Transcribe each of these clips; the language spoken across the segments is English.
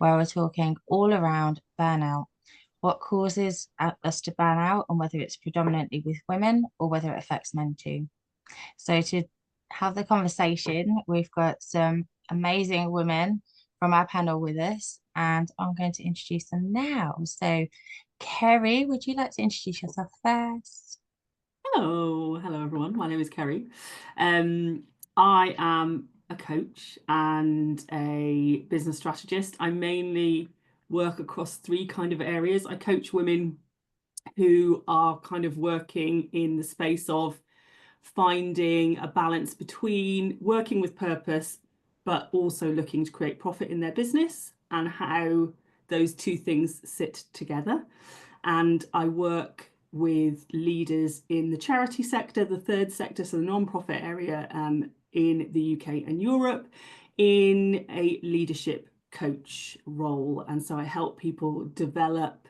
where we're talking all around burnout, what causes us to burn out, and whether it's predominantly with women or whether it affects men too. So, to have the conversation, we've got some amazing women from our panel with us, and I'm going to introduce them now. So, Kerry, would you like to introduce yourself first? Hello everyone. My name is Kerry. I am a coach and a business strategist. I mainly work across three kind of areas. I coach women who are kind of working in the space of finding a balance between working with purpose, but also looking to create profit in their business, and how those two things sit together. And I work with leaders in the charity sector, the third sector, so the non-profit area, in the UK and Europe, in a leadership coach role. And so I help people develop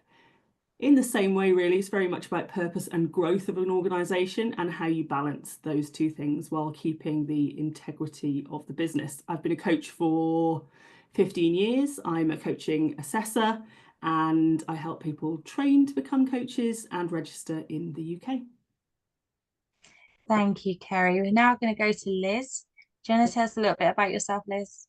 in the same way, really. It's very much about purpose and growth of an organization and how you balance those two things while keeping the integrity of the business. I've been a coach for 15 years. I'm a coaching assessor, and I help people train to become coaches and register in the UK. Thank you, Kerry. We're now going to go to Liz. Do you want to tell us a little bit about yourself, Liz?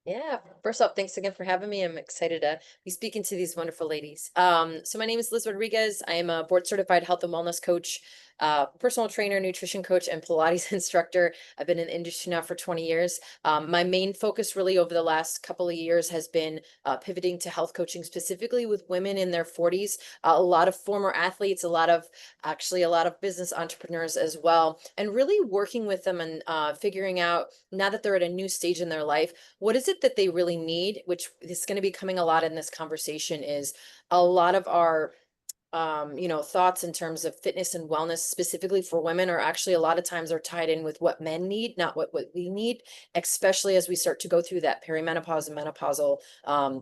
Yeah, first off, thanks again for having me. I'm excited to be speaking to these wonderful ladies. So my name is Liz Rodriguez. I am a board certified health and wellness coach, personal trainer, nutrition coach, and Pilates instructor. I've been in the industry now for 20 years. My main focus really over the last couple of years has been pivoting to health coaching, specifically with women in their 40s. A lot of former athletes, actually a lot of business entrepreneurs as well, and really working with them and figuring out, now that they're at a new stage in their life, what is it that they really need, which is going to be coming a lot in this conversation, is a lot of our thoughts in terms of fitness and wellness, specifically for women, are actually a lot of times are tied in with what men need, not what we need, especially as we start to go through that perimenopause and menopausal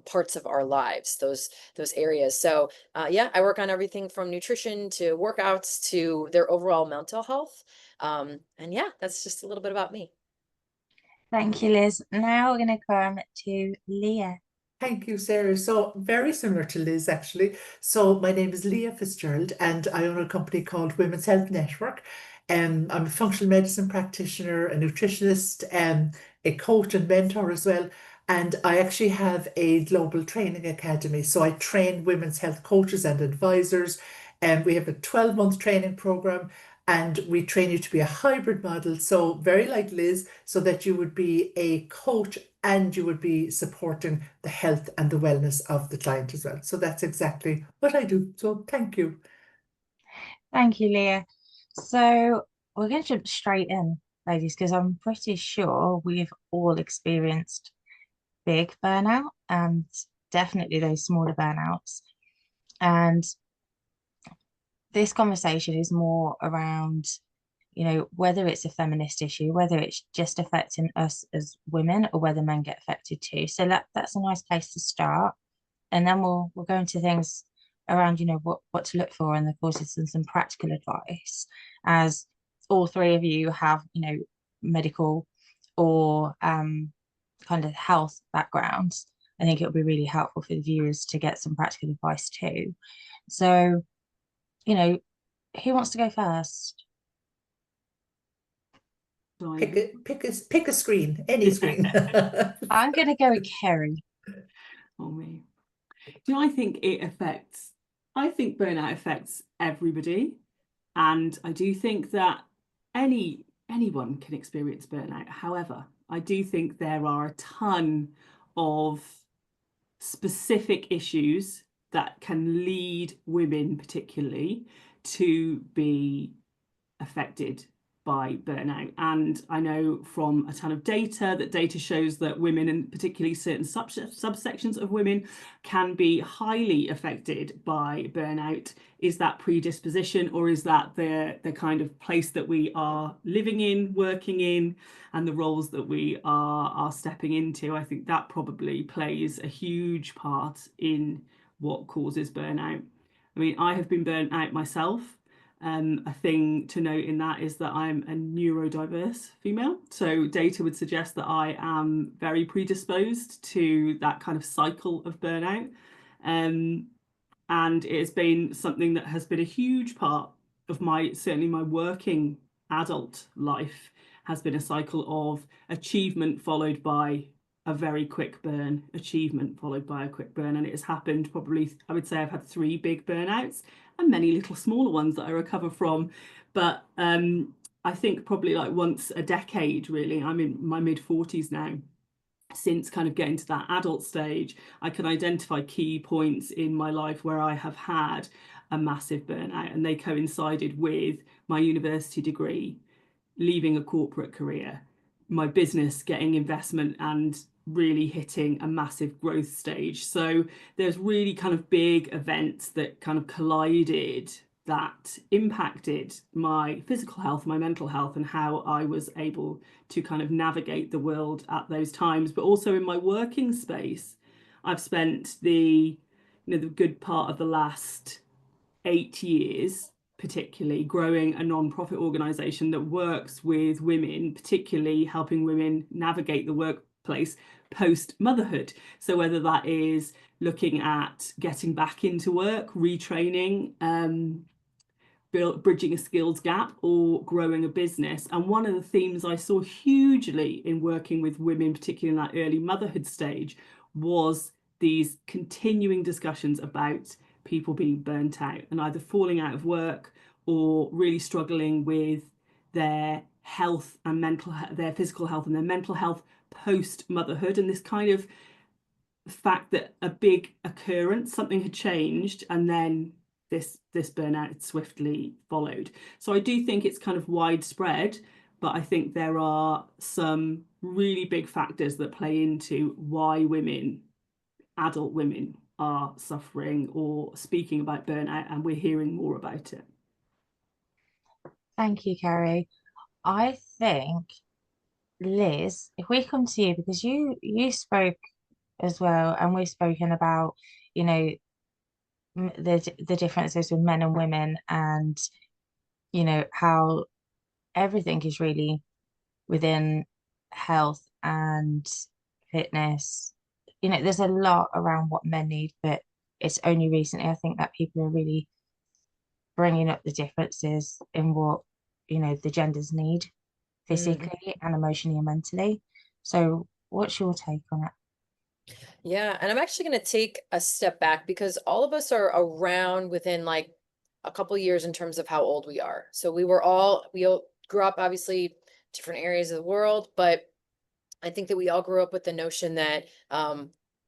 parts of our lives, those areas. So yeah, I work on everything from nutrition to workouts to their overall mental health. And yeah, that's just a little bit about me. Thank you, Liz. Now we're going to come to Leah. Thank you, Sarah. So very similar to Liz, actually. So my name is Leah Fitzgerald, and I own a company called Women's Health Network. I'm a functional medicine practitioner, a nutritionist, a coach and mentor as well. And I actually have a global training academy. So I train women's health coaches and advisors. And we have a 12-month training program, and we train you to be a hybrid model. So very like Liz, so that you would be a coach and you would be supporting the health and the wellness of the client as well. So that's exactly what I do. So thank you. Thank you, Leah. So we're going to jump straight in, ladies, because I'm pretty sure we've all experienced big burnout and definitely those smaller burnouts. And this conversation is more around, whether it's a feminist issue, whether it's just affecting us as women, or whether men get affected too. So that's a nice place to start. And then we'll go into things around, what to look for and the causes, and some practical advice, as all three of you have, medical or kind of health backgrounds. I think it would be really helpful for the viewers to get some practical advice too. So, who wants to go first? Pick a screen, any screen. I'm going to go with Kerry. Oh, me. I think burnout affects everybody. And I do think that anyone can experience burnout. However, I do think there are a ton of specific issues that can lead women particularly to be affected by burnout. And I know from a ton of data that data shows that women, and particularly certain subsections of women, can be highly affected by burnout. Is that predisposition, or is that the kind of place that we are living in, working in, and the roles that we are stepping into? I think that probably plays a huge part in what causes burnout. I mean, I have been burnt out myself. A thing to note in that is that I'm a neurodiverse female. So data would suggest that I am very predisposed to that kind of cycle of burnout. And it has been something that has been a huge part of certainly my working adult life, has been a cycle of achievement followed by a very quick burn, achievement followed by a quick burn. And it has happened probably, I would say I've had 3 big burnouts and many little smaller ones that I recover from. But I think probably like once a decade, really. I'm in my mid-40s now. Since kind of getting to that adult stage, I can identify key points in my life where I have had a massive burnout, and they coincided with my university degree, leaving a corporate career, my business getting investment and really hitting a massive growth stage. So there's really kind of big events that kind of collided that impacted my physical health, my mental health, and how I was able to kind of navigate the world at those times. But also in my working space, I've spent the good part of the last 8 years particularly growing a non-profit organization that works with women, particularly helping women navigate the workplace post motherhood. So whether that is looking at getting back into work, retraining, bridging a skills gap, or growing a business. And one of the themes I saw hugely in working with women, particularly in that early motherhood stage, was these continuing discussions about people being burnt out and either falling out of work or really struggling with their health and their physical health and their mental health post motherhood. And this kind of fact that a big occurrence, something had changed, and then this burnout swiftly followed. So I do think it's kind of widespread, but I think there are some really big factors that play into why adult women are suffering or speaking about burnout, and we're hearing more about it. Thank you, Carrie. I think, Liz, if we come to you, because you spoke as well, and we've spoken about, you know, the differences with men and women, and how everything is really within health and fitness. There's a lot around what men need, but it's only recently I think that people are really bringing up the differences in what the genders need physically and emotionally and mentally. So what's your take on it? Yeah, and I'm actually going to take a step back because all of us are around within like a couple years in terms of how old we are. So we all grew up obviously different areas of the world, but I think that we all grew up with the notion that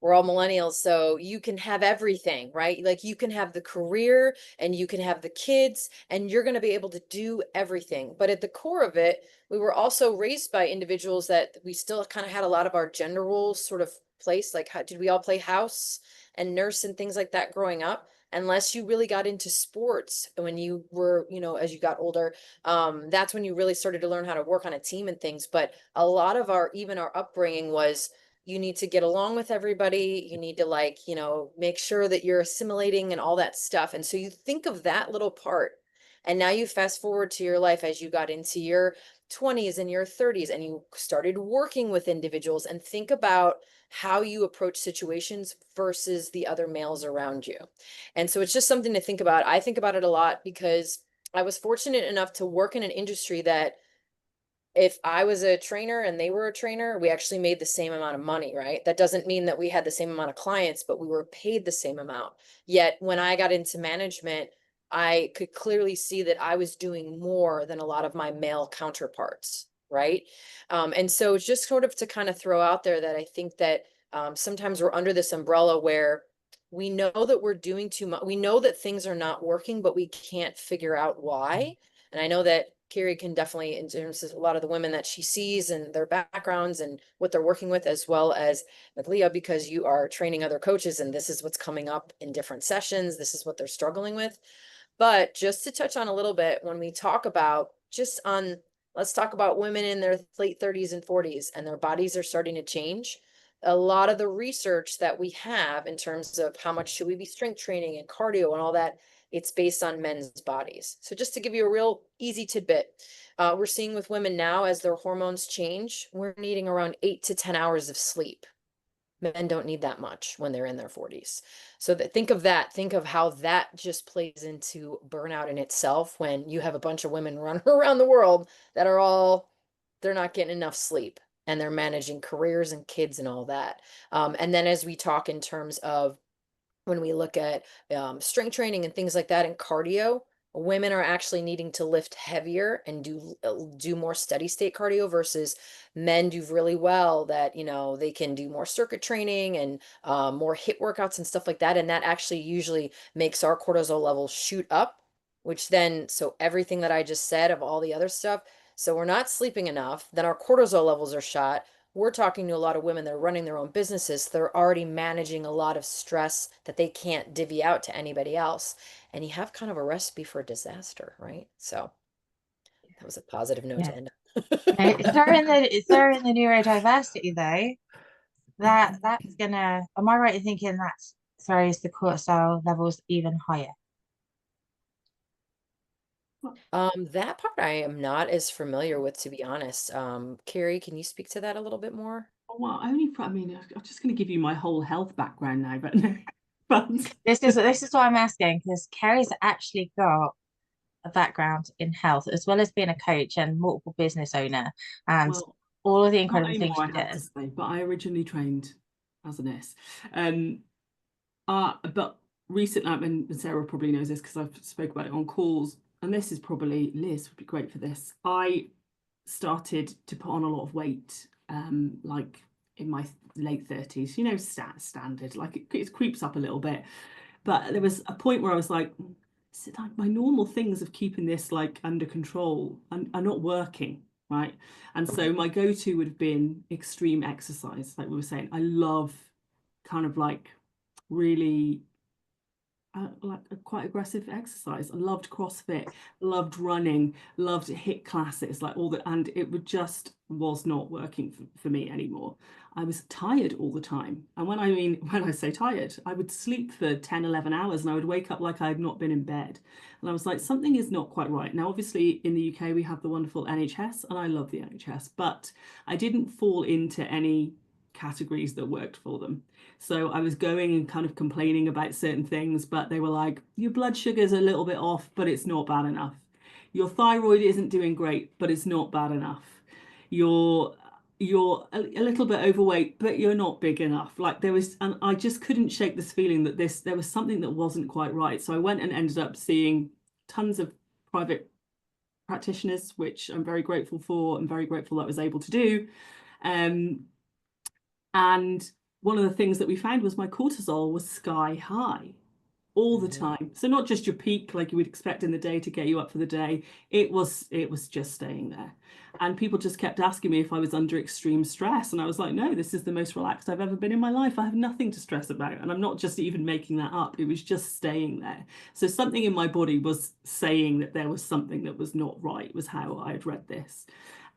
we're all millennials, so you can have everything, right? Like you can have the career and you can have the kids and you're going to be able to do everything. But at the core of it, we were also raised by individuals that we still kind of had a lot of our gender roles sort of placed. Like, did we all play house and nurse and things like that growing up? Unless you really got into sports when you were, as you got older, that's when you really started to learn how to work on a team and things. But a lot of even our upbringing was, you need to get along with everybody. You need to make sure that you're assimilating and all that stuff. And so you think of that little part, and now you fast forward to your life as you got into your 20s and your 30s and you started working with individuals, and think about how you approach situations versus the other males around you. And so it's just something to think about. I think about it a lot because I was fortunate enough to work in an industry that if I was a trainer and they were a trainer, we actually made the same amount of money, right? That doesn't mean that we had the same amount of clients, but we were paid the same amount. Yet when I got into management, I could clearly see that I was doing more than a lot of my male counterparts, right? And so it's just sort of to kind of throw out there that I think that sometimes we're under this umbrella where we know that we're doing too much. We know that things are not working, but we can't figure out why. And I know that Carrie can definitely, in terms of a lot of the women that she sees and their backgrounds and what they're working with, as well as with Leah, because you are training other coaches and this is what's coming up in different sessions. This is what they're struggling with. But just to touch on a little bit, when we talk about let's talk about women in their late 30s and 40s and their bodies are starting to change. A lot of the research that we have in terms of how much should we be strength training and cardio and all that it's based on men's bodies. So just to give you a real easy tidbit, we're seeing with women now, as their hormones change, we're needing around 8 to 10 hours of sleep. Men don't need that much when they're in their 40s. So think of that. Think of how that just plays into burnout in itself when you have a bunch of women running around the world that are all, they're not getting enough sleep and they're managing careers and kids and all that. And then as we talk in terms of when we look at strength training and things like that and cardio, women are actually needing to lift heavier and do more steady state cardio versus men do really well that, you know, they can do more circuit training and more hit workouts and stuff like that. And that actually usually makes our cortisol levels shoot up, which then, so everything that I just said of all the other stuff, so we're not sleeping enough, then our cortisol levels are shot. We're talking to a lot of women that are running their own businesses. They're already managing a lot of stress that they can't divvy out to anybody else. And you have kind of a recipe for disaster, right? So that was a positive note Yeah. to end No, on. throwing the neurodiversity though, that's gonna, am I right in thinking that throws the cortisol levels even higher? That part I am not as familiar with, to be honest. Carrie, can you speak to that a little bit more? Well, only for, I mean, I'm just going to give you my whole health background now, but no, but This is why I'm asking, because Kerry's actually got a background in health as well as being a coach and multiple business owner and well, all of the not incredible anymore, things I she have to does. say, but I originally trained as a nurse. But recently, and Sarah probably knows this because I've spoke about it on calls, and this is probably, Liz would be great for this. I started to put on a lot of weight, like in my late 30s, you know, standard, like it creeps up a little bit. But there was a point where I was like, like my normal things of keeping this like under control are not working, right? And so my go-to would have been extreme exercise, like we were saying. I love kind of like really like a quite aggressive exercise. I loved CrossFit, loved running, loved HIIT classes, like all that, and it would just was not working for me anymore. I was tired all the time. And when I say tired, I would sleep for 10, 11 hours and I would wake up like I had not been in bed. And I was like, something is not quite right. Now, obviously, in the UK, we have the wonderful NHS, and I love the NHS, but I didn't fall into any categories that worked for them. So I was going and kind of complaining about certain things, but they were like, your blood sugar's a little bit off, but it's not bad enough. Your thyroid isn't doing great, but it's not bad enough. You're a little bit overweight, but you're not big enough. Like there was, and I just couldn't shake this feeling that there was something that wasn't quite right. So I went and ended up seeing tons of private practitioners, which I'm very grateful for. I'm very grateful that I was able to do. And one of the things that we found was my cortisol was sky high all the time. So not just your peak like you would expect in the day to get you up for the day. It was just staying there. And people just kept asking me if I was under extreme stress. And I was like, no, this is the most relaxed I've ever been in my life. I have nothing to stress about. And I'm not just even making that up. It was just staying there. So something in my body was saying that there was something that was not right, was how I had read this.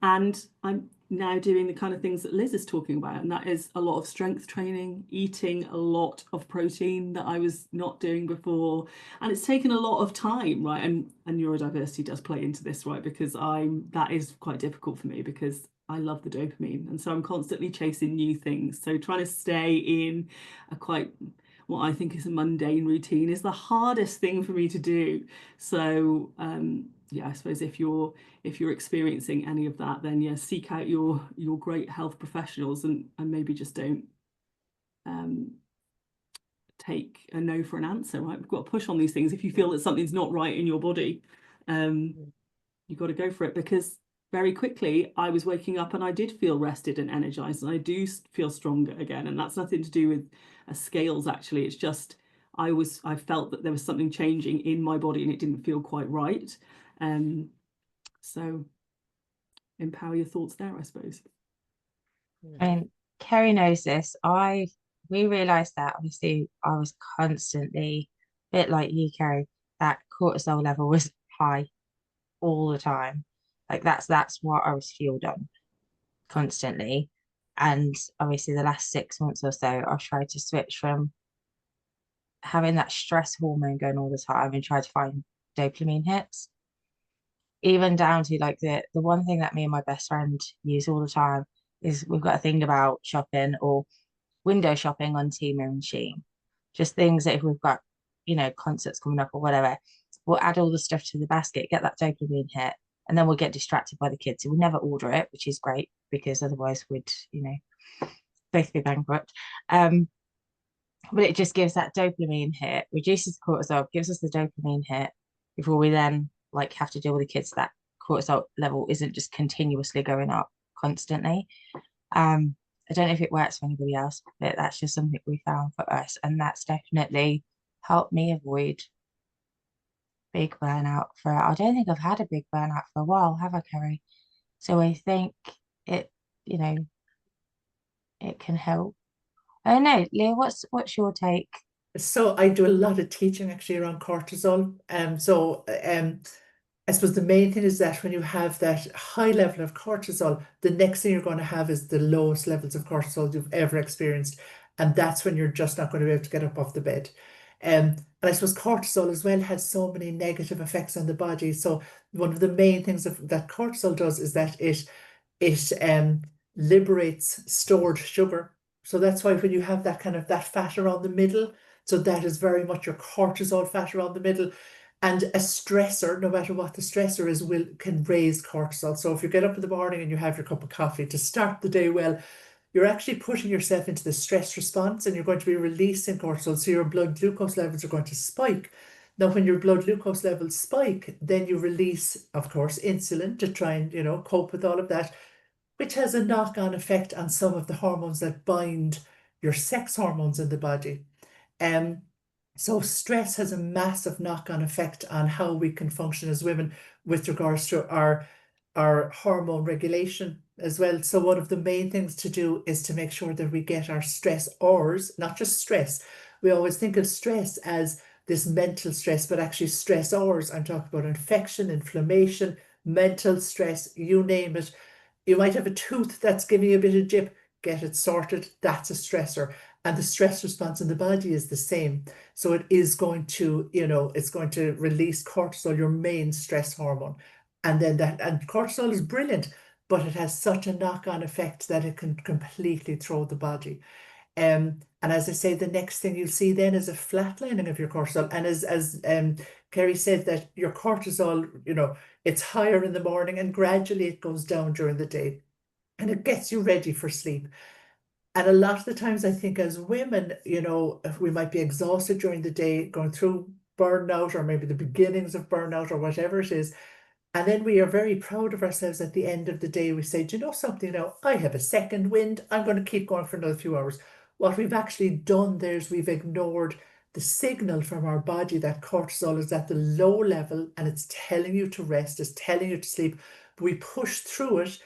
And I'm now doing the kind of things that Liz is talking about, and that is a lot of strength training, eating a lot of protein that I was not doing before. And it's taken a lot of time, right? And neurodiversity does play into this, right? Because that is quite difficult for me because I love the dopamine. And so I'm constantly chasing new things. So trying to stay in a quite what I think is a mundane routine is the hardest thing for me to do. So yeah, I suppose if you're experiencing any of that, then yeah, seek out your great health professionals and maybe just don't take a no for an answer, right? We've got to push on these things. If you feel that something's not right in your body, you've got to go for it, because very quickly I was waking up and I did feel rested and energized, and I do feel stronger again. And that's nothing to do with scales, actually. It's just I felt that there was something changing in my body and it didn't feel quite right. So empower your thoughts there, I suppose. I mean, Kerry knows this. We realized that obviously I was constantly, a bit like you, Kerry, that cortisol level was high all the time. Like that's what I was fueled on constantly. And obviously the last 6 months or so, I've tried to switch from having that stress hormone going all the time and try to find dopamine hits, even down to like the one thing that me and my best friend use all the time is we've got a thing about shopping or window shopping on Temu and Shein. Just things that if we've got, concerts coming up or whatever, we'll add all the stuff to the basket, get that dopamine hit, and then we'll get distracted by the kids. So we never order it, which is great because otherwise we'd, both be bankrupt. But it just gives that dopamine hit, reduces the cortisol, gives us the dopamine hit before we then like have to deal with the kids. That cortisol level isn't just continuously going up constantly. I don't know if it works for anybody else, but that's just something we found for us. And that's definitely helped me avoid big burnout I don't think I've had a big burnout for a while, have I, Kerry? So I think it, it can help. I don't know, Leah, what's your take? So I do a lot of teaching actually around cortisol. I suppose the main thing is that when you have that high level of cortisol, the next thing you're going to have is the lowest levels of cortisol you've ever experienced. And that's when you're just not going to be able to get up off the bed. And I suppose cortisol as well has so many negative effects on the body. So one of the main things that cortisol does is that it liberates stored sugar. So that's why when you have that kind of that fat around the middle, so that is very much your cortisol fat around the middle. And a stressor, no matter what the stressor is, can raise cortisol. So if you get up in the morning and you have your cup of coffee to start the day well, you're actually putting yourself into the stress response and you're going to be releasing cortisol. So your blood glucose levels are going to spike. Now, when your blood glucose levels spike, then you release, of course, insulin to try and, cope with all of that, which has a knock-on effect on some of the hormones that bind your sex hormones in the body. So stress has a massive knock-on effect on how we can function as women with regards to our hormone regulation as well. So one of the main things to do is to make sure that we get our stressors, not just stress. We always think of stress as this mental stress, but actually stressors, I'm talking about infection, inflammation, mental stress, you name it. You might have a tooth that's giving you a bit of jip, get it sorted, that's a stressor. And the stress response in the body is the same. So it is going to, it's going to release cortisol, your main stress hormone. And cortisol is brilliant, but it has such a knock-on effect that it can completely throw the body. And as I say, the next thing you'll see then is a flatlining of your cortisol. And as Kerry said, that your cortisol, it's higher in the morning and gradually it goes down during the day and it gets you ready for sleep. And a lot of the times I think as women, if we might be exhausted during the day, going through burnout or maybe the beginnings of burnout or whatever it is. And then we are very proud of ourselves at the end of the day. We say, do you know something now? I have a second wind. I'm going to keep going for another few hours. What we've actually done there is we've ignored the signal from our body that cortisol is at the low level and it's telling you to rest, it's telling you to sleep. But we push through it.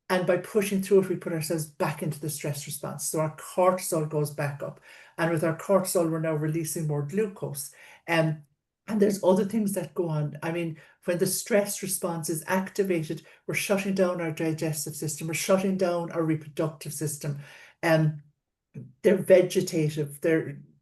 And by pushing through it, we put ourselves back into the stress response. So our cortisol goes back up. And with our cortisol, we're now releasing more glucose. And there's other things that go on. I mean, when the stress response is activated, we're shutting down our digestive system, we're shutting down our reproductive system. They're vegetative.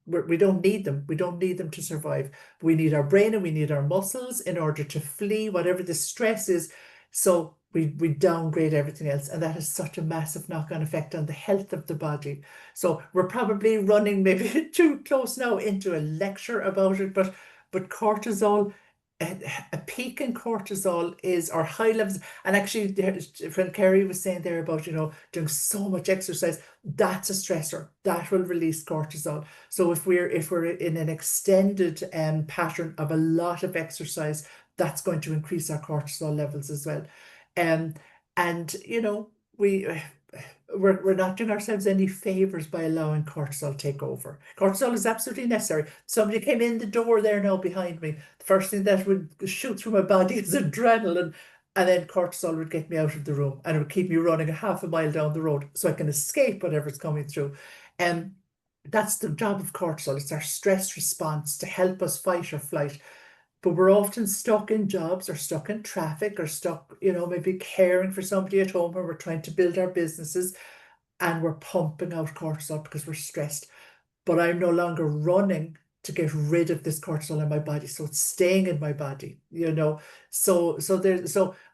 We don't need them. We don't need them to survive. We need our brain and we need our muscles in order to flee whatever the stress is. So we downgrade everything else. And that has such a massive knock-on effect on the health of the body. So we're probably running maybe too close now into a lecture about it, but cortisol, a peak in cortisol is our high levels. And actually, when Kerry was saying there about, doing so much exercise, that's a stressor that will release cortisol. So if we're in an extended pattern of a lot of exercise, that's going to increase our cortisol levels as well. And we're not doing ourselves any favors by allowing cortisol to take over. Cortisol is absolutely necessary. Somebody came in the door there now behind me. The first thing that would shoot through my body is adrenaline, and then cortisol would get me out of the room and it would keep me running a half a mile down the road so I can escape whatever's coming through. And that's the job of cortisol. It's our stress response to help us fight or flight. But we're often stuck in jobs or stuck in traffic or stuck, maybe caring for somebody at home or we're trying to build our businesses and we're pumping out cortisol because we're stressed. But I'm no longer running to get rid of this cortisol in my body, so it's staying in my body, you know. So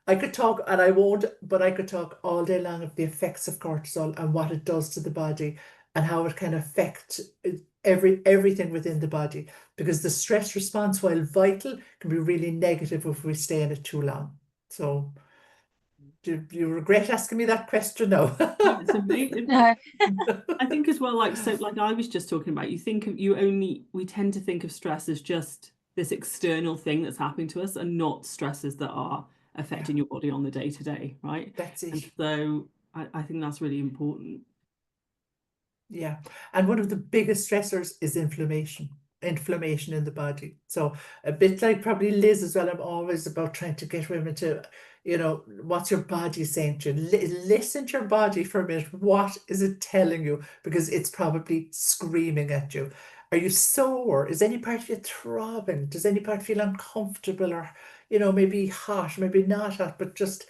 I could talk, and I won't, but I could talk all day long of the effects of cortisol and what it does to the body and how it can affect everything within the body, because the stress response, while vital, can be really negative if we stay in it too long. So do you regret asking me that question now? No, it's amazing. No. I think as well, like I was just talking about, we tend to think of stress as just this external thing that's happening to us, and not stresses that are affecting your body on the day to day, right? That's it. And so I think that's really important. Yeah. And one of the biggest stressors is inflammation in the body. So a bit like probably Liz as well, I'm always about trying to get women to, you know, what's your body saying to you? Listen to your body for a minute. What is it telling you? Because it's probably screaming at you. Are you sore? Is any part of you throbbing? Does any part feel uncomfortable, or, you know, maybe hot, maybe not hot, but just,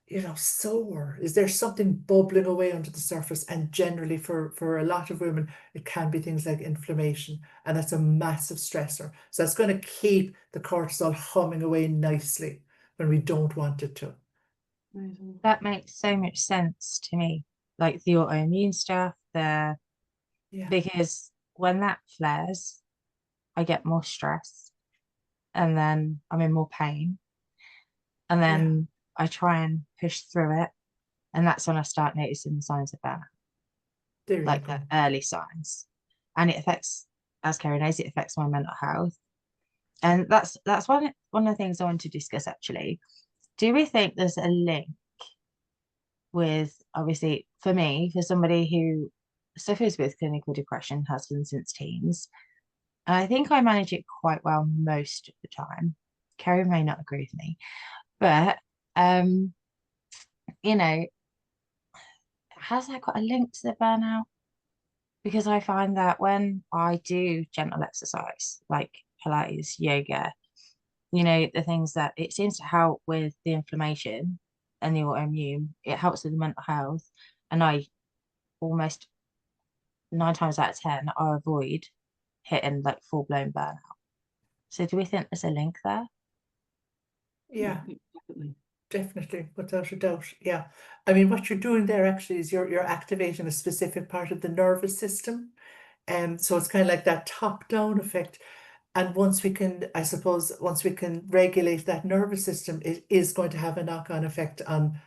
you know, sore? Is there something bubbling away under the surface? And generally for a lot of women, it can be things like inflammation, and that's a massive stressor. So that's going to keep the cortisol humming away nicely when we don't want it to. That makes so much sense to me. Like the autoimmune stuff, Yeah. because when that flares, I get more stress, and then I'm in more pain, and then I try and push through it, and that's when I start noticing the signs of burnout, There you like go. the early signs. And it affects, as Kerry knows, it affects my mental health. And that's one of the things I want to discuss actually. Do we think there's a link with, obviously, for me, for somebody who suffers with clinical depression, has been since teens, and I think I manage it quite well most of the time. Kerry may not agree with me, but you know, has that got a link to the burnout? Because I find that when I do gentle exercise like Pilates, yoga, you know, the things that it seems to help with the inflammation and the autoimmune, it helps with the mental health. And I almost 9 times out of 10, I avoid hitting like full-blown burnout. So do we think there's a link there? Yeah, Definitely. definitely, without a doubt. Yeah. I mean, what you're doing there actually is you're activating a specific part of the nervous system. And so it's kind of like that top-down effect. And once we can, I suppose, once we can regulate that nervous system, it is going to have a knock-on effect on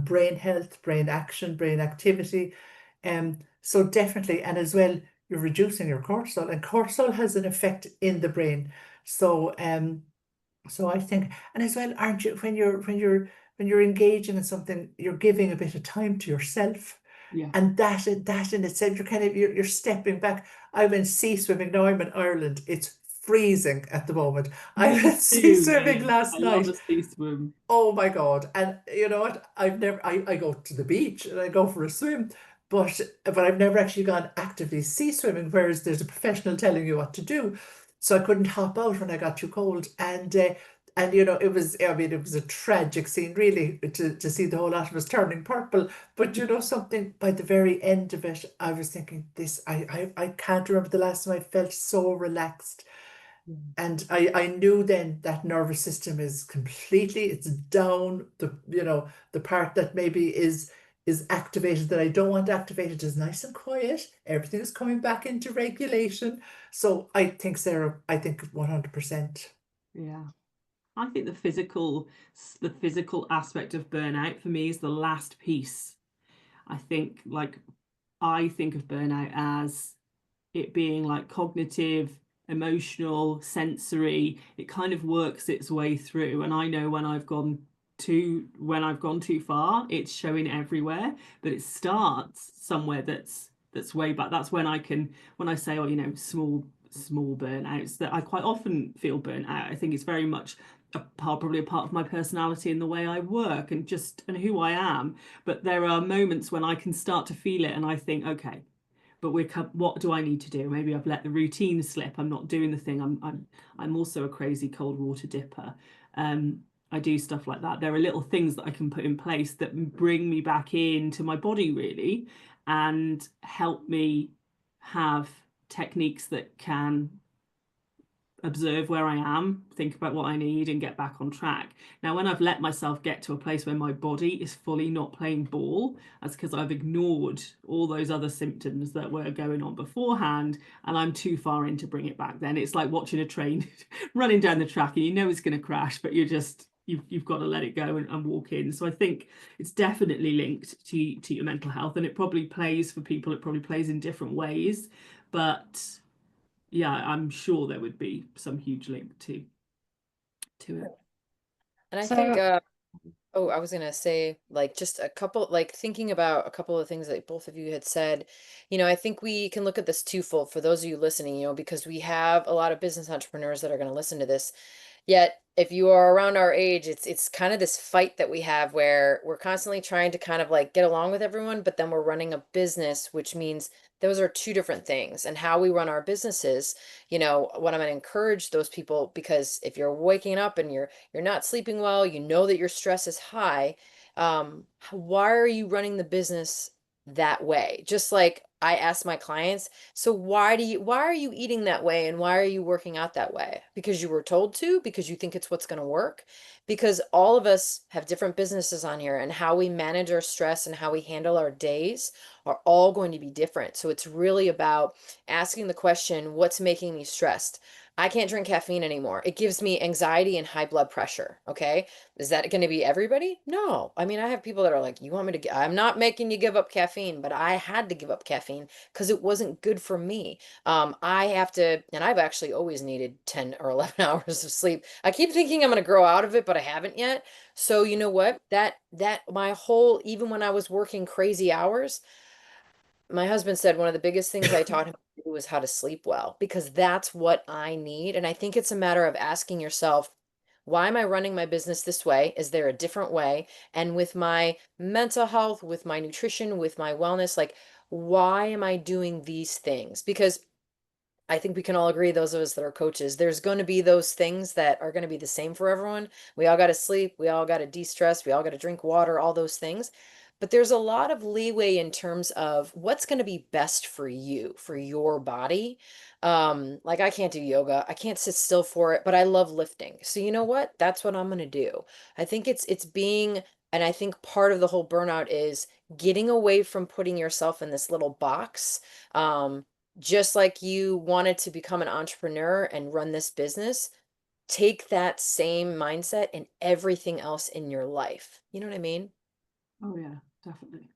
brain health, brain action, brain activity. So definitely, and as well, you're reducing your cortisol, and cortisol has an effect in the brain. So I think, and as well, aren't you, when you're engaging in something, you're giving a bit of time to yourself. Yeah. And that in itself, you're stepping back. I went sea swimming. Now I'm in Ireland. It's freezing at the moment. I Me went sea too, swimming yeah. last I love night. a sea swim. Oh my God. And you know what? I go to the beach and I go for a swim, but I've never actually gone actively sea swimming, whereas there's a professional telling you what to do. So I couldn't hop out when I got too cold. And you know, I mean, it was a tragic scene really to see the whole lot of us turning purple. But you know something, by the very end of it, I was thinking this, I can't remember the last time I felt so relaxed. And I knew then that nervous system is completely, it's down. The part that maybe is activated that I don't want activated is nice and quiet. Everything is coming back into regulation. So I think, Sarah, I think 100%. Yeah. I think the physical aspect of burnout for me is the last piece. I think of burnout as it being like cognitive, emotional, sensory. It kind of works its way through. And I know when I've gone too far, it's showing everywhere. But it starts somewhere that's way back. That's when I say, oh, you know, small burnouts, that I quite often feel burnt out. I think it's very much probably a part of my personality and the way I work and who I am. But there are moments when I can start to feel it and I think, okay, but what do I need to do? Maybe I've let the routine slip. I'm not doing the thing. I'm also a crazy cold water dipper. I do stuff like that. There are little things that I can put in place that bring me back into my body really and help me have techniques that can observe where I am, think about what I need, and get back on track. Now, when I've let myself get to a place where my body is fully not playing ball, that's because I've ignored all those other symptoms that were going on beforehand, and I'm too far in to bring it back. Then it's like watching a train running down the track, and you know it's going to crash, but you've got to let it go and walk in. So I think it's definitely linked to your mental health, and it probably plays for people. It probably plays in different ways, but yeah, I'm sure there would be some huge link to it. And I So think, oh, I was gonna say, like, just a couple, like, thinking about a couple of things that both of you had said, I think we can look at this twofold for those of you listening, because we have a lot of business entrepreneurs that are going to listen to this. Yet, if you are around our age, it's kind of this fight that we have where we're constantly trying to kind of like get along with everyone, but then we're running a business, which means those are two different things. And how we run our businesses, what I'm going to encourage those people, because if you're waking up and you're not sleeping well, that your stress is high, why are you running the business that way? Just like I ask my clients, so why are you eating that way, and why are you working out that way? Because you were told to, because you think it's what's going to work? Because all of us have different businesses on here, and how we manage our stress and how we handle our days are all going to be different. So it's really about asking the question, what's making me stressed? I can't drink caffeine anymore. It gives me anxiety and high blood pressure. Okay. Is that going to be everybody? No. I mean, I have people that are like, you want me to, I'm not making you give up caffeine, but I had to give up caffeine because it wasn't good for me. I have to, and I've actually always needed 10 or 11 hours of sleep. I keep thinking I'm going to grow out of it, but I haven't yet. So you know what? That my whole, even when I was working crazy hours, my husband said one of the biggest things I taught him to do was how to sleep well, because that's what I need. And I think it's a matter of asking yourself, why am I running my business this way? Is there a different way? And with my mental health, with my nutrition, with my wellness, like, why am I doing these things? Because I think we can all agree, those of us that are coaches, there's going to be those things that are going to be the same for everyone. We all got to sleep. We all got to de-stress. We all got to drink water, all those things. But there's a lot of leeway in terms of what's going to be best for you, for your body. Like I can't do yoga. I can't sit still for it, but I love lifting. So you know what? That's what I'm going to do. I think it's being, and I think part of the whole burnout is getting away from putting yourself in this little box. Just like you wanted to become an entrepreneur and run this business, take that same mindset in everything else in your life. You know what I mean? Oh yeah, definitely.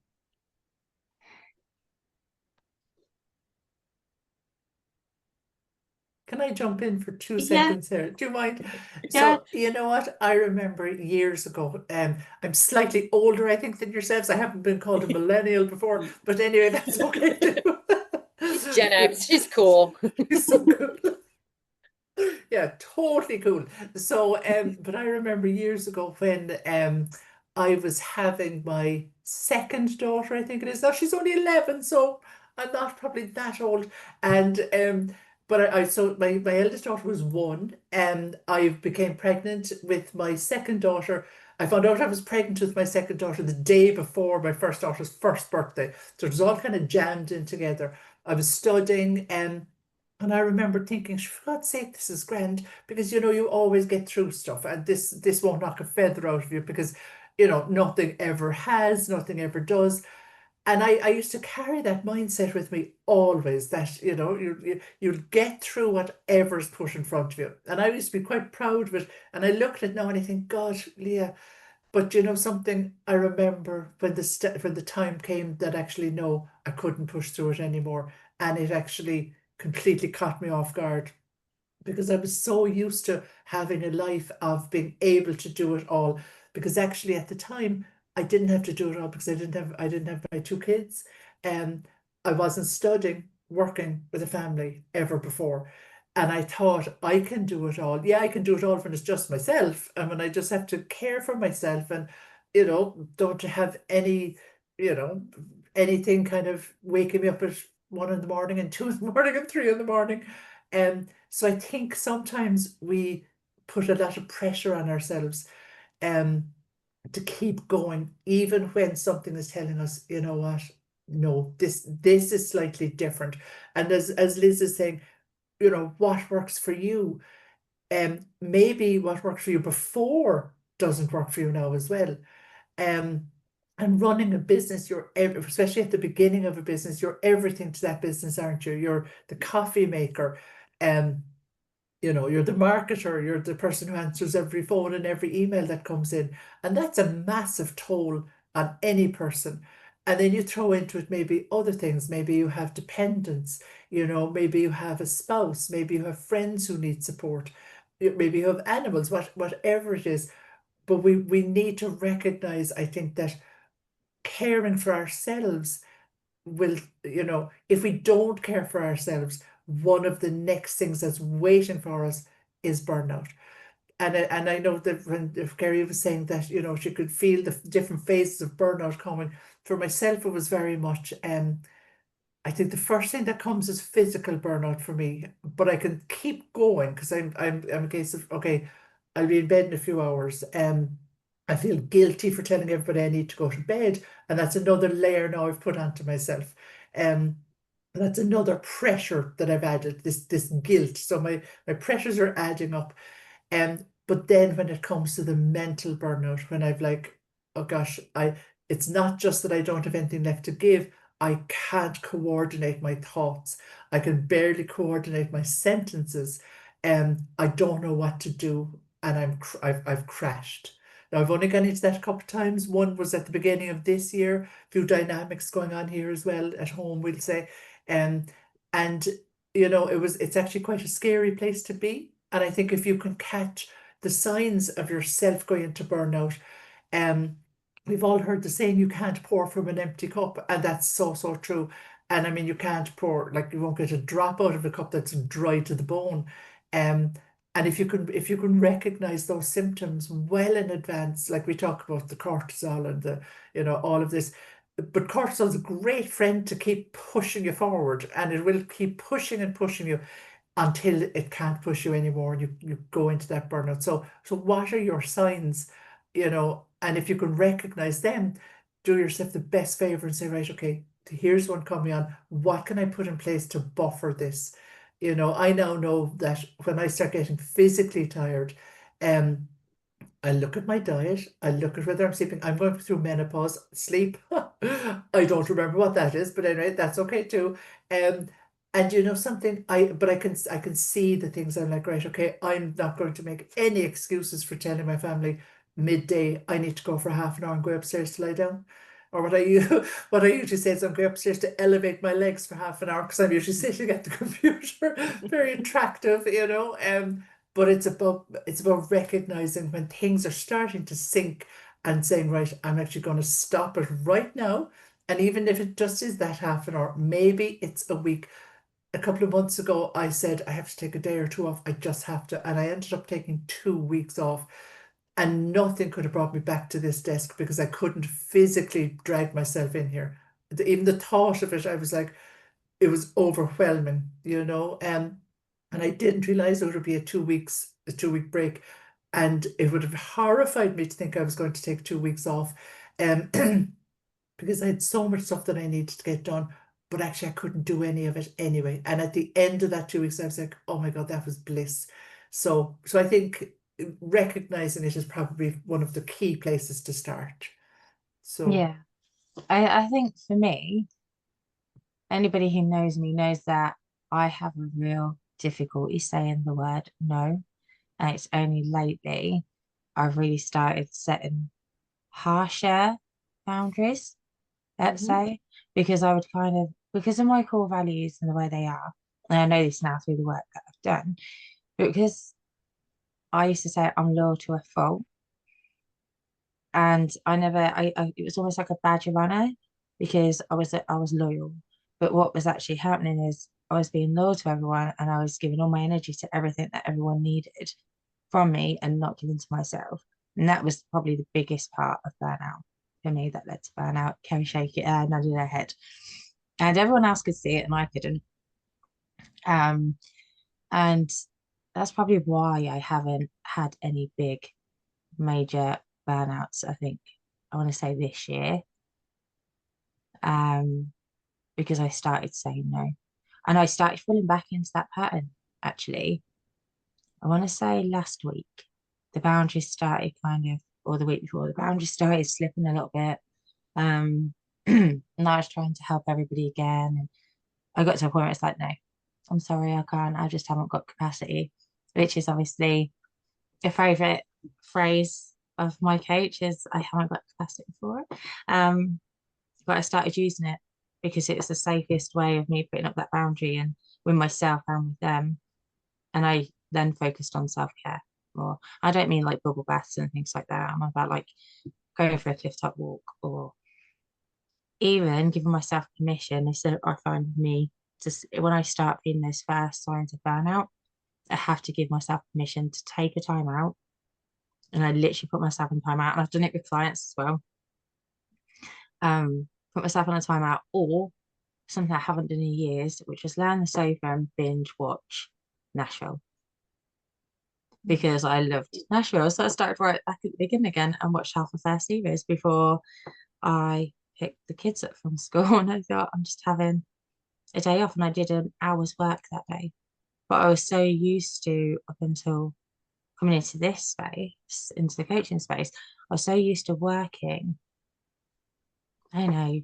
Can I jump in for 2 seconds yeah, there? Do you mind? yeah. So, you know what? I remember years ago, I'm slightly older, I think, than yourselves. I haven't been called a millennial before, but anyway, that's okay too. Gen X, she's cool. She's so cool. Yeah, totally cool. So, but I remember years ago when I was having my second daughter, I think it is. Now she's only 11, so I'm not probably that old. And but so my eldest daughter was 1, and I became pregnant with my second daughter. I found out I was pregnant with my second daughter the day before my first daughter's first birthday. So it was all kind of jammed in together. I was studying, and I remember thinking, for God's sake, this is grand, because you always get through stuff, and this won't knock a feather out of you, because nothing ever has, nothing ever does. And I used to carry that mindset with me always, that you'll get through whatever's put in front of you. And I used to be quite proud of it. And I look at it now and I think, God, Leah, but something, I remember when the time came that actually no, I couldn't push through it anymore, and it actually completely caught me off guard, because I was so used to having a life of being able to do it all. Because actually at the time I didn't have to do it all, because I didn't have my 2 kids, and I wasn't studying, working with a family ever before. And I thought, I can do it all. Yeah, I can do it all when it's just myself, and when I just have to care for myself, and don't have you know anything kind of waking me up at 1 in the morning and 2 in the morning and 3 in the morning. So I think sometimes we put a lot of pressure on ourselves um to keep going, even when something is telling us, you know what, no, this is slightly different. And as Liz is saying, you know, what works for you. Maybe what worked for you before doesn't work for you now as well. And running a business, especially at the beginning of a business, you're everything to that business, aren't you? You're the coffee maker, you know, you're the marketer, you're the person who answers every phone and every email that comes in. And that's a massive toll on any person. And then you throw into it maybe other things. Maybe you have dependents, you know, maybe you have a spouse, maybe you have friends who need support, maybe you have animals, whatever it is. But we need to recognize, I think, that caring for ourselves will, you know, if we don't care for ourselves, one of the next things that's waiting for us is burnout. And I know that when Gary was saying that, you know, she could feel the different phases of burnout coming. For myself, it was very much, I think the first thing that comes is physical burnout for me, but I can keep going because I'm a case of, okay, I'll be in bed in a few hours. I feel guilty for telling everybody I need to go to bed, and that's another layer now I've put onto myself. That's another pressure that I've added, this guilt. So my pressures are adding up. But then when it comes to the mental burnout, when I've like, oh gosh, it's not just that I don't have anything left to give. I can't coordinate my thoughts. I can barely coordinate my sentences. I don't know what to do, and I've crashed. Now I've only gone into that a couple of times. One was at the beginning of this year. A few dynamics going on here as well at home, we'll say, and you know, it's actually quite a scary place to be. And I think if you can catch the signs of yourself going into burnout, we've all heard the saying, you can't pour from an empty cup, and that's so, so true. And I mean, you can't pour, like, you won't get a drop out of a cup that's dry to the bone. Um, and if you can recognize those symptoms well in advance, like we talk about the cortisol and the, you know, all of this, but cortisol is a great friend to keep pushing you forward, and it will keep pushing and pushing you until it can't push you anymore, and you go into that burnout. So what are your signs, you know? And if you can recognize them, do yourself the best favor and say, right, okay, here's one coming on. What can I put in place to buffer this? You know, I now know that when I start getting physically tired, I look at my diet, I look at whether I'm sleeping. I'm going through menopause. Sleep, I don't remember what that is, but anyway, that's okay too. Um, and you know something, but I can see the things. I'm like, right, okay, I'm not going to make any excuses for telling my family midday I need to go for half an hour and go upstairs to lie down. Or what I usually say is I'm going upstairs to elevate my legs for half an hour because I'm usually sitting at the computer, very attractive, you know. But it's about recognizing when things are starting to sink and saying, right, I'm actually going to stop it right now. And even if it just is that half an hour, maybe it's a week. A couple of months ago, I said I have to take a day or two off. I just have to. And I ended up taking 2 weeks off. And nothing could have brought me back to this desk because I couldn't physically drag myself in here. Even the thought of it, I was like, it was overwhelming, you know. And I didn't realize it would be a 2 week break. And it would have horrified me to think I was going to take 2 weeks off. Um, because I had so much stuff that I needed to get done, but actually I couldn't do any of it anyway. And at the end of that 2 weeks, I was like, oh my God, that was bliss. So I think recognizing it is probably one of the key places to start. So Yeah. I think for me, anybody who knows me knows that I have a real difficulty saying the word no. And it's only lately I've really started setting harsher boundaries, let's Mhm. say, because I would kind of, because of my core values and the way they are, and I know this now through the work that I've done, but because I used to say I'm loyal to a fault, and I never, it was almost like a badge of honor because I was loyal. But what was actually happening is I was being loyal to everyone, and I was giving all my energy to everything that everyone needed from me and not giving to myself. And that was probably the biggest part of burnout for me that led to burnout. Kerry shake it, nodded her head. And everyone else could see it and I couldn't. Um, and that's probably why I haven't had any big major burnouts, I think. I want to say this year. Um, because I started saying no. And I started falling back into that pattern actually, I want to say last week, the boundaries started or the week before, the boundaries started slipping a little bit. And I was trying to help everybody again. And I got to a point where it's like, no, I'm sorry, I can't. I just haven't got capacity, which is obviously a favorite phrase of my coach is I haven't got capacity for it. But I started using it because it's the safest way of me putting up that boundary and with myself and with them. And I then focused on self-care more. I don't mean like bubble baths and things like that. I'm about like going for a cliff top walk or even giving myself permission. Instead, I find me when I start feeling those first signs of burnout, I have to give myself permission to take a time out. And I literally put myself in time out. And I've done it with clients as well. Put myself on a timeout, or something I haven't done in years, which is lay on the sofa and binge watch Nashville. Because I loved Nashville. So I started right back at the beginning again and watched half the first series before I picked the kids up from school. And I thought, I'm just having a day off. And I did an hour's work that day. But I was so used to, up until coming into this space, into the coaching space, I was so used to working, I don't know,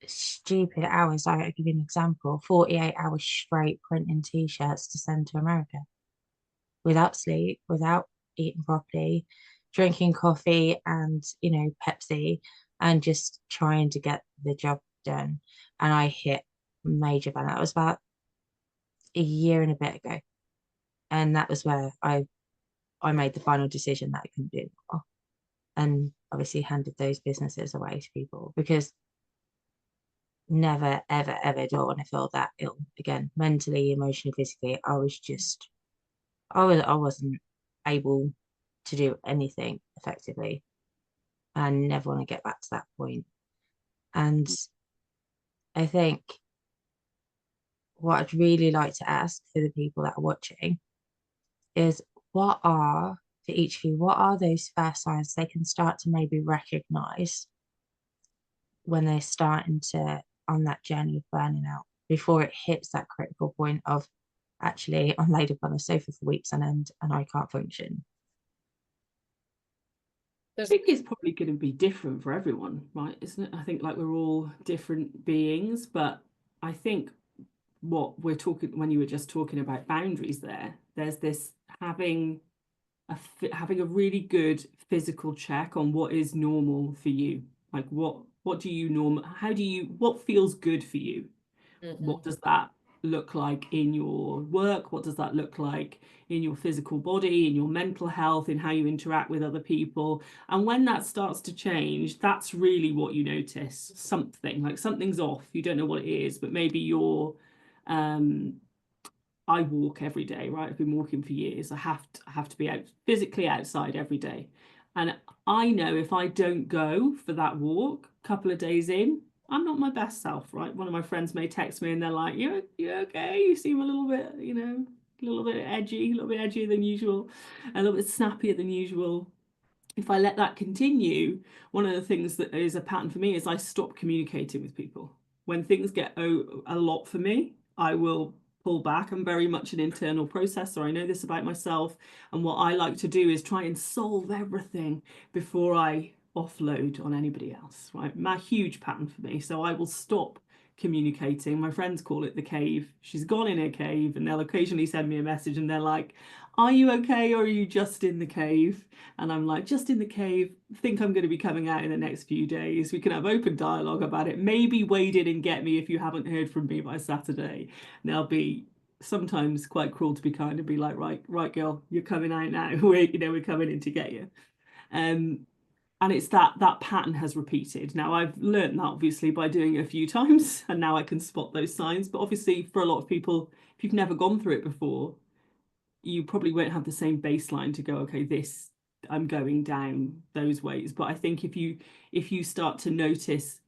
stupid hours. I'll give you an example, 48 hours straight printing t-shirts to send to America without sleep, without eating properly, drinking coffee and, Pepsi, and just trying to get the job done. And I hit major burnout. That was about a year and a bit ago. And that was where I made the final decision that I couldn't do it anymore. And obviously handed those businesses away to people because never, ever, ever do I want to feel that ill again, mentally, emotionally, physically. I wasn't able to do anything effectively. I never want to get back to that point. And I think what I'd really like to ask for the people that are watching is what are those first signs they can start to maybe recognize when they're starting to on that journey of burning out before it hits that critical point of actually I'm laid up on a sofa for weeks on end and I can't function. I think it's probably going to be different for everyone, right? Isn't it? I think like we're all different beings, but I think what we're talking when you were just talking about boundaries there's this having a really good physical check on what is normal for you. Like what do you what feels good for you? What does that look like in your work? What does that look like in your physical body, in your mental health, in how you interact with other people? And when that starts to change, that's really what you notice. Something like something's off. You don't know what it is, but maybe you're I walk every day, right? I've been walking for years. I have to be out physically outside every day. And I know if I don't go for that walk a couple of days in, I'm not my best self, right? One of my friends may text me and they're like, you okay? You seem a little bit, a little bit edgier than usual, a little bit snappier than usual. If I let that continue, one of the things that is a pattern for me is I stop communicating with people. When things get a lot for me, I will pull back. I'm very much an internal processor. I know this about myself. And what I like to do is try and solve everything before I offload on anybody else, right? A huge pattern for me. So I will stop communicating. My friends call it the cave. She's gone in her cave, and they'll occasionally send me a message and they're like, are you okay, or are you just in the cave? And I'm like, just in the cave. Think I'm going to be coming out in the next few days. We can have open dialogue about it. Maybe wade in and get me if you haven't heard from me by Saturday. And they'll be sometimes quite cruel to be kind and be like, right girl, you're coming out now. We're coming in to get you. And it's that pattern has repeated. Now I've learned that obviously by doing it a few times, and now I can spot those signs. But obviously for a lot of people, if you've never gone through it before, you probably won't have the same baseline to go, okay, I'm going down those ways. But I think if you start to notice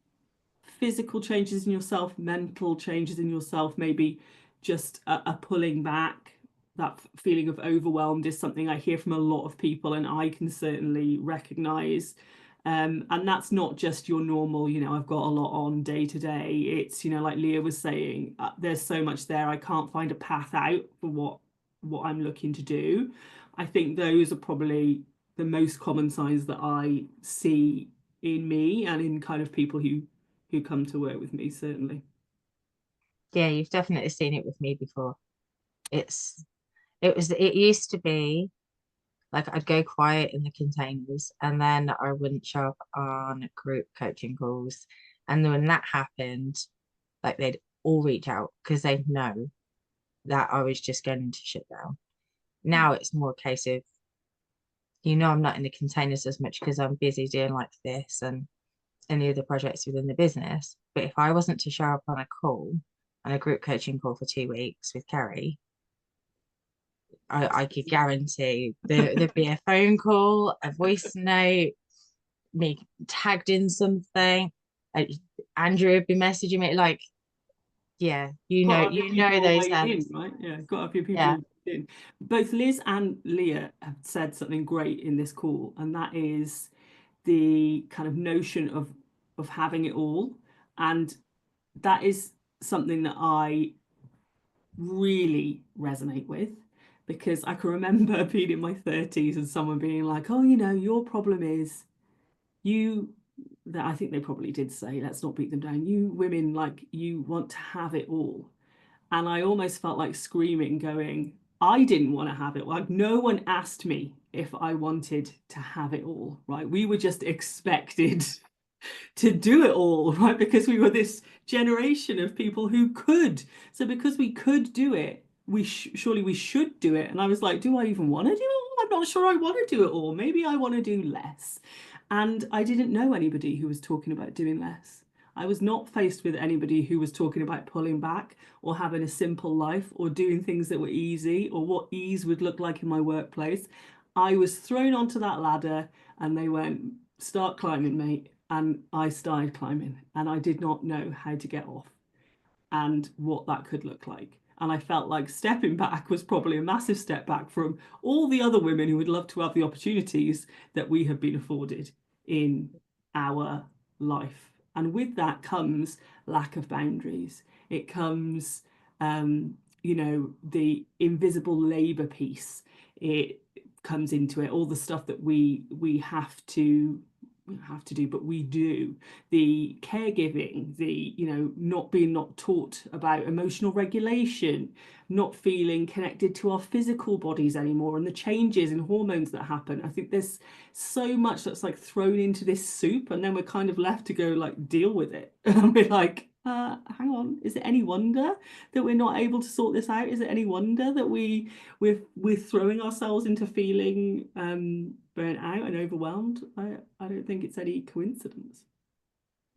physical changes in yourself, mental changes in yourself, maybe just a pulling back, that feeling of overwhelmed is something I hear from a lot of people, and I can certainly recognize. And that's not just your normal, I've got a lot on day to day. It's, like Leah was saying, there's so much there. I can't find a path out for what I'm looking to do. I think those are probably the most common signs that I see in me and in kind of people who come to work with me, certainly. Yeah, you've definitely seen it with me before. It used to be like I'd go quiet in the containers and then I wouldn't show up on group coaching calls. And then when that happened, like they'd all reach out because they know that I was just going to shut down. Now it's more a case of, I'm not in the containers as much because I'm busy doing like this and any other projects within the business. But if I wasn't to show up on a call, on a group coaching call for 2 weeks with Kerry, I could guarantee there'd be a phone call, a voice note, me tagged in something. Andrew would be messaging me like, yeah, those in, right? Yeah, got a few people yeah. in. Both Liz and Leah have said something great in this call, and that is the kind of notion of having it all. And that is something that I really resonate with, because I can remember being in my 30s and someone being like, oh, your problem is that I think they probably did say, let's not beat them down. You women, like, you want to have it all. And I almost felt like screaming, going, I didn't want to have it. Like, no one asked me if I wanted to have it all, right? We were just expected to do it all, right? Because we were this generation of people who could. So because we could do it, surely we should do it. And I was like, do I even want to do it all? I'm not sure I want to do it all. Maybe I want to do less. And I didn't know anybody who was talking about doing less. I was not faced with anybody who was talking about pulling back or having a simple life or doing things that were easy or what ease would look like in my workplace. I was thrown onto that ladder and they went, start climbing, mate. And I started climbing and I did not know how to get off and what that could look like. And I felt like stepping back was probably a massive step back from all the other women who would love to have the opportunities that we have been afforded in our life. And with that comes lack of boundaries. It comes, the invisible labor piece. It comes into it, all the stuff that we have to do, but we do. The caregiving, the not taught about emotional regulation, not feeling connected to our physical bodies anymore, and the changes in hormones that happen. I think there's so much that's like thrown into this soup, and then we're kind of left to go like deal with it. And we're like, hang on, is it any wonder that we're not able to sort this out? Is it any wonder that we're throwing ourselves into feeling burnt out and overwhelmed? I don't think it's any coincidence.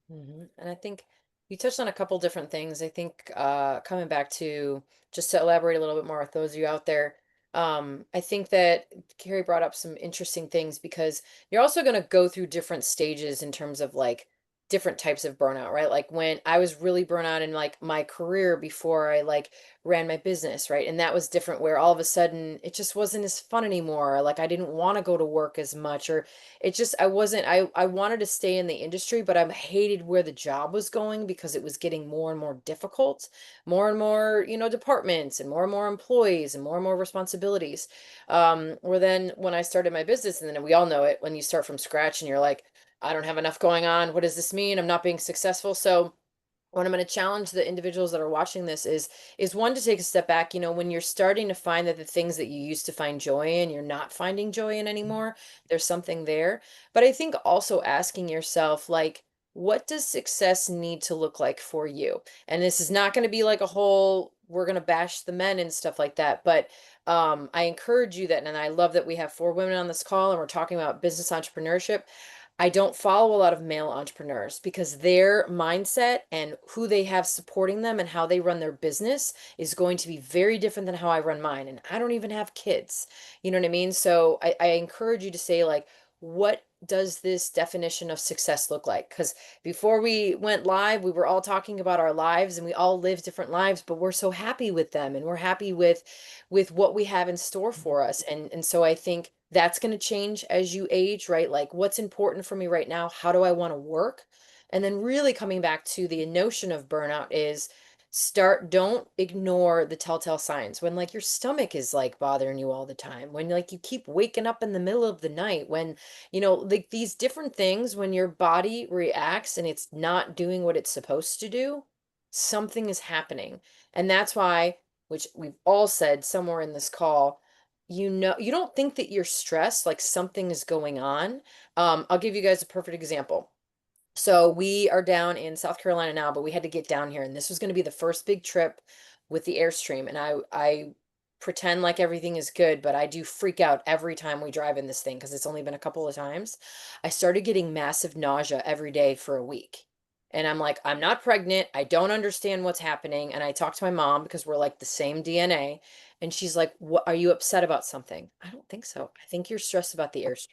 And I think you touched on a couple different things. I think coming back to just to elaborate a little bit more with those of you out there, I think that Carrie brought up some interesting things because you're also going to go through different stages in terms of like different types of burnout, right? Like when I was really burnt out in like my career before I like ran my business, right? And that was different where all of a sudden it just wasn't as fun anymore. Like I didn't want to go to work as much, or it just I wanted to stay in the industry, but I hated where the job was going because it was getting more and more difficult, more and more, departments and more employees and more responsibilities. Where then when I started my business, and then we all know it, when you start from scratch and you're like, I don't have enough going on. What does this mean? I'm not being successful. So what I'm going to challenge the individuals that are watching this is one, to take a step back. When you're starting to find that the things that you used to find joy in, you're not finding joy in anymore, there's something there. But I think also asking yourself, like, what does success need to look like for you? And this is not going to be like a whole, we're going to bash the men and stuff like that. But I encourage you that, and I love that we have 4 women on this call and we're talking about business entrepreneurship. I don't follow a lot of male entrepreneurs because their mindset and who they have supporting them and how they run their business is going to be very different than how I run mine. And I don't even have kids. You know what I mean? So I encourage you to say, like, what does this definition of success look like? Because before we went live, we were all talking about our lives and we all live different lives, but we're so happy with them and we're happy with what we have in store for us. And so I think That's going to change as you age, right? Like, what's important for me right now? How do I want to work? And then really coming back to the notion of burnout is don't ignore the telltale signs when like your stomach is like bothering you all the time, when like you keep waking up in the middle of the night, when, like these different things, when your body reacts and it's not doing what it's supposed to do, something is happening. And that's why, which we've all said somewhere in this call, you don't think that you're stressed, like something is going on. I'll give you guys a perfect example. So we are down in South Carolina now, but we had to get down here, and this was going to be the first big trip with the Airstream. And I pretend like everything is good, but I do freak out every time we drive in this thing because it's only been a couple of times. I started getting massive nausea every day for a week. And I'm like, I'm not pregnant. I don't understand what's happening. And I talked to my mom because we're like the same DNA. And she's like, "What, are you upset about something?" I don't think so. I think you're stressed about the Airstream.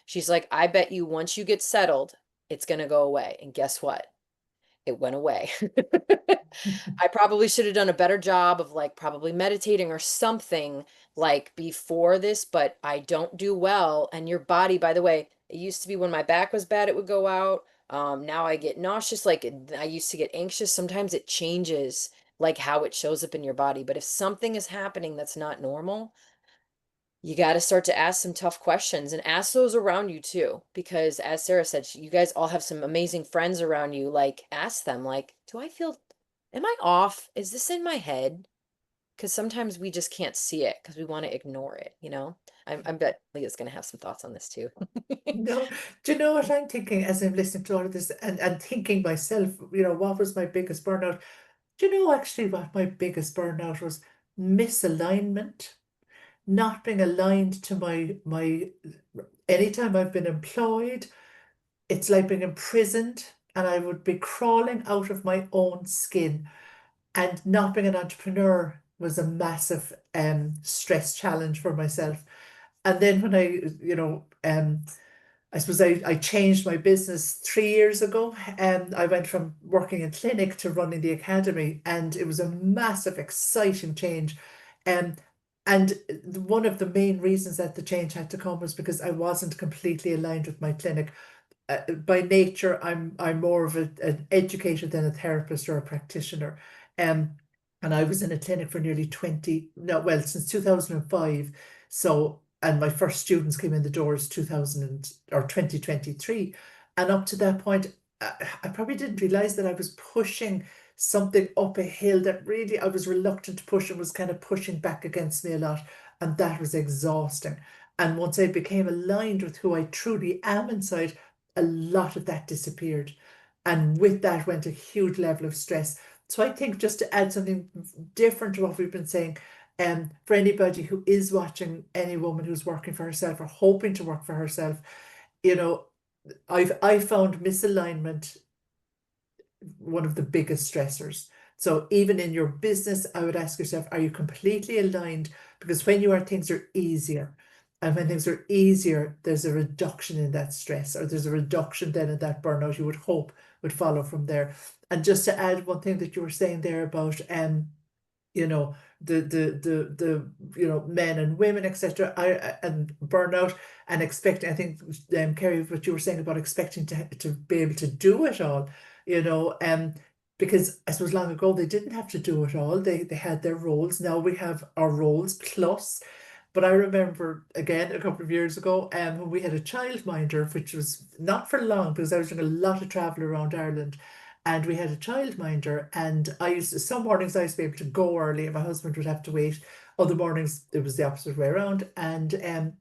She's like, "I bet you once you get settled, it's going to go away." And guess what? It went away. I probably should have done a better job of like probably meditating or something like before this, but I don't do well. And your body, by the way, it used to be when my back was bad, it would go out. Now I get nauseous. Like I used to get anxious. Sometimes it changes like how it shows up in your body. But if something is happening that's not normal, you got to start to ask some tough questions and ask those around you too. Because as Sarah said, you guys all have some amazing friends around you. Like, ask them, like, am I off? Is this in my head? Because sometimes we just can't see it because we want to ignore it. I bet Leah's going to have some thoughts on this too. No, do you know what I'm thinking as I'm listening to all of this and thinking myself, what was my biggest burnout? Do you know actually what my biggest burnout was? Misalignment, not being aligned to my anytime I've been employed, it's like being imprisoned and I would be crawling out of my own skin. And not being an entrepreneur was a massive stress challenge for myself. And then when I suppose I changed my business 3 years ago, and I went from working in clinic to running the academy, and it was a massive, exciting change. Um, and one of the main reasons that the change had to come was because I wasn't completely aligned with my clinic. By nature, I'm more of an educator than a therapist or a practitioner. Um, and I was in a clinic for nearly 20, no, well, since 2005. So, and my first students came in the doors 2000 or 2023. And up to that point, I probably didn't realize that I was pushing something up a hill that really I was reluctant to push and was kind of pushing back against me a lot. And that was exhausting. And once I became aligned with who I truly am inside, a lot of that disappeared. And with that went a huge level of stress. So I think just to add something different to what we've been saying, for anybody who is watching any woman who's working for herself or hoping to work for herself, you know, I found misalignment one of the biggest stressors. So even in your business, I would ask yourself, are you completely aligned? Because when you are, things are easier. And when things are easier, there's a reduction in that stress, or there's a reduction then in that burnout you would hope would follow from there. And just to add one thing that you were saying there about you know, the men and women, etc. And burnout and expecting, I think, Kerry, what you were saying about expecting to be able to do it all, because I suppose long ago they didn't have to do it all. They had their roles. Now we have our roles plus. But I remember again a couple of years ago, when we had a childminder, which was not for long because I was doing a lot of travel around Ireland, and we had a childminder, and some mornings I used to be able to go early and my husband would have to wait. Other mornings it was the opposite way around. And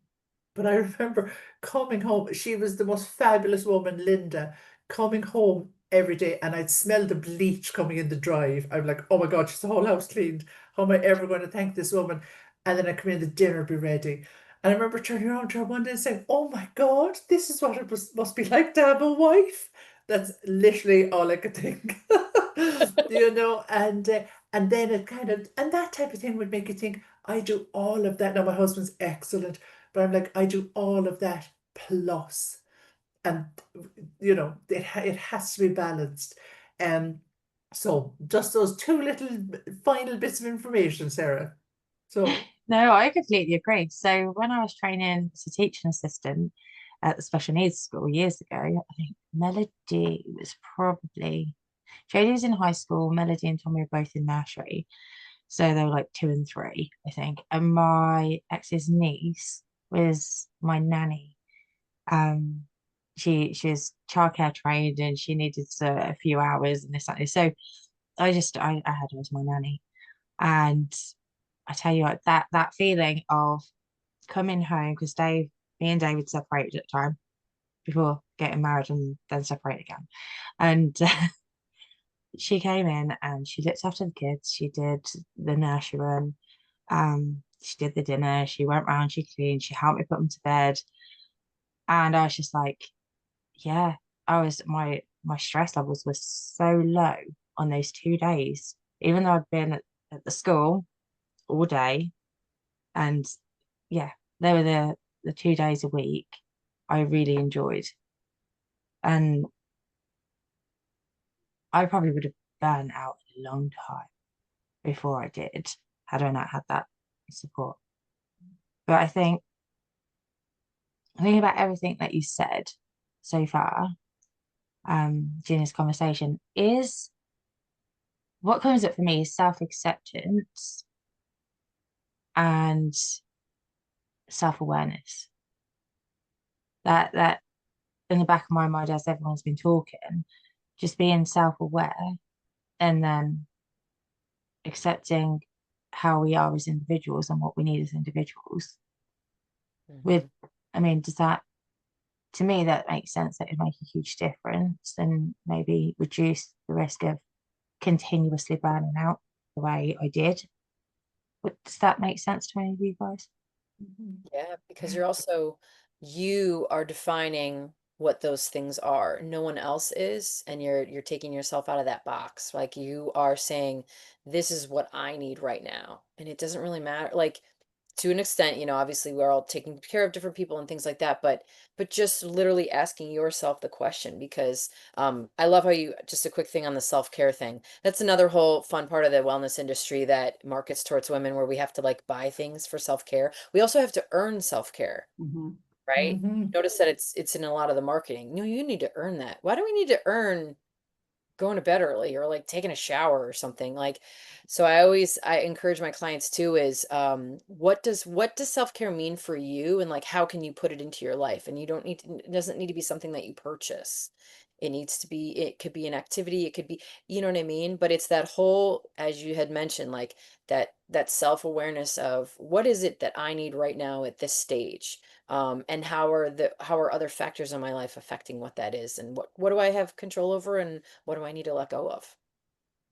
but I remember coming home, she was the most fabulous woman, Linda, coming home every day, and I'd smell the bleach coming in the drive. I'm like, oh my God, she's the whole house cleaned. How am I ever going to thank this woman? And then I come in, the dinner be ready. And I remember turning around to her one day and saying, oh my God, this is what must be like to have a wife. That's literally all I could think. And then it kind of, and that type of thing would make you think, I do all of that. Now, my husband's excellent, but I'm like, I do all of that plus. And, it has to be balanced. So just those two little final bits of information, Sarah. So No, I completely agree. So when I was training as a teaching assistant at the special needs school years ago, I think Melody was probably Jodie was in high school, Melody and Tommy were both in nursery. So they were like 2 and 3, I think. And my ex's niece was my nanny. Um, she was childcare trained and she needed a few hours and this, that, and this. So I had her as my nanny. And I tell you what, that feeling of coming home, because me and David separated at the time before getting married and then separated again. And she came in and she looked after the kids. She did the nursery run. She did the dinner. She went round, she cleaned, she helped me put them to bed. And I was just like, yeah, my stress levels were so low on those 2 days, even though I'd been at the school all day. And yeah, they were the 2 days a week I really enjoyed. And I probably would have burned out a long time before I did, had I not had that support. But I think about everything that you said so far, during this conversation, is what comes up for me is self-acceptance and self-awareness. That in the back of my mind as everyone's been talking, just being self-aware and then accepting how we are as individuals and what we need as individuals. With, I mean, does that, to me, that makes sense. That would make a huge difference and maybe reduce the risk of continuously burning out the way I did. But does that make sense to any of you guys? Yeah, because you are defining what those things are. No one else is, and you're taking yourself out of that box. Like you are saying, this is what I need right now. And it doesn't really matter. Like to an extent, obviously we're all taking care of different people and things like that, but just literally asking yourself the question because I love how you just a quick thing on the self-care thing. That's another whole fun part of the wellness industry that markets towards women where we have to like buy things for self-care. We also have to earn self-care, right? Mhm. Notice that it's in a lot of the marketing. No, you need to earn that. Why do we need to earn going to bed early or like taking a shower or something? Like, so I encourage my clients too is what does self-care mean for you, and like how can you put it into your life? And you don't need to, it doesn't need to be something that you purchase. It could be an activity, it could be, you know what I mean? But it's that whole, as you had mentioned, like that self-awareness of what is it that I need right now at this stage, and how are other factors in my life affecting what that is, and what do I have control over, and what do I need to let go of?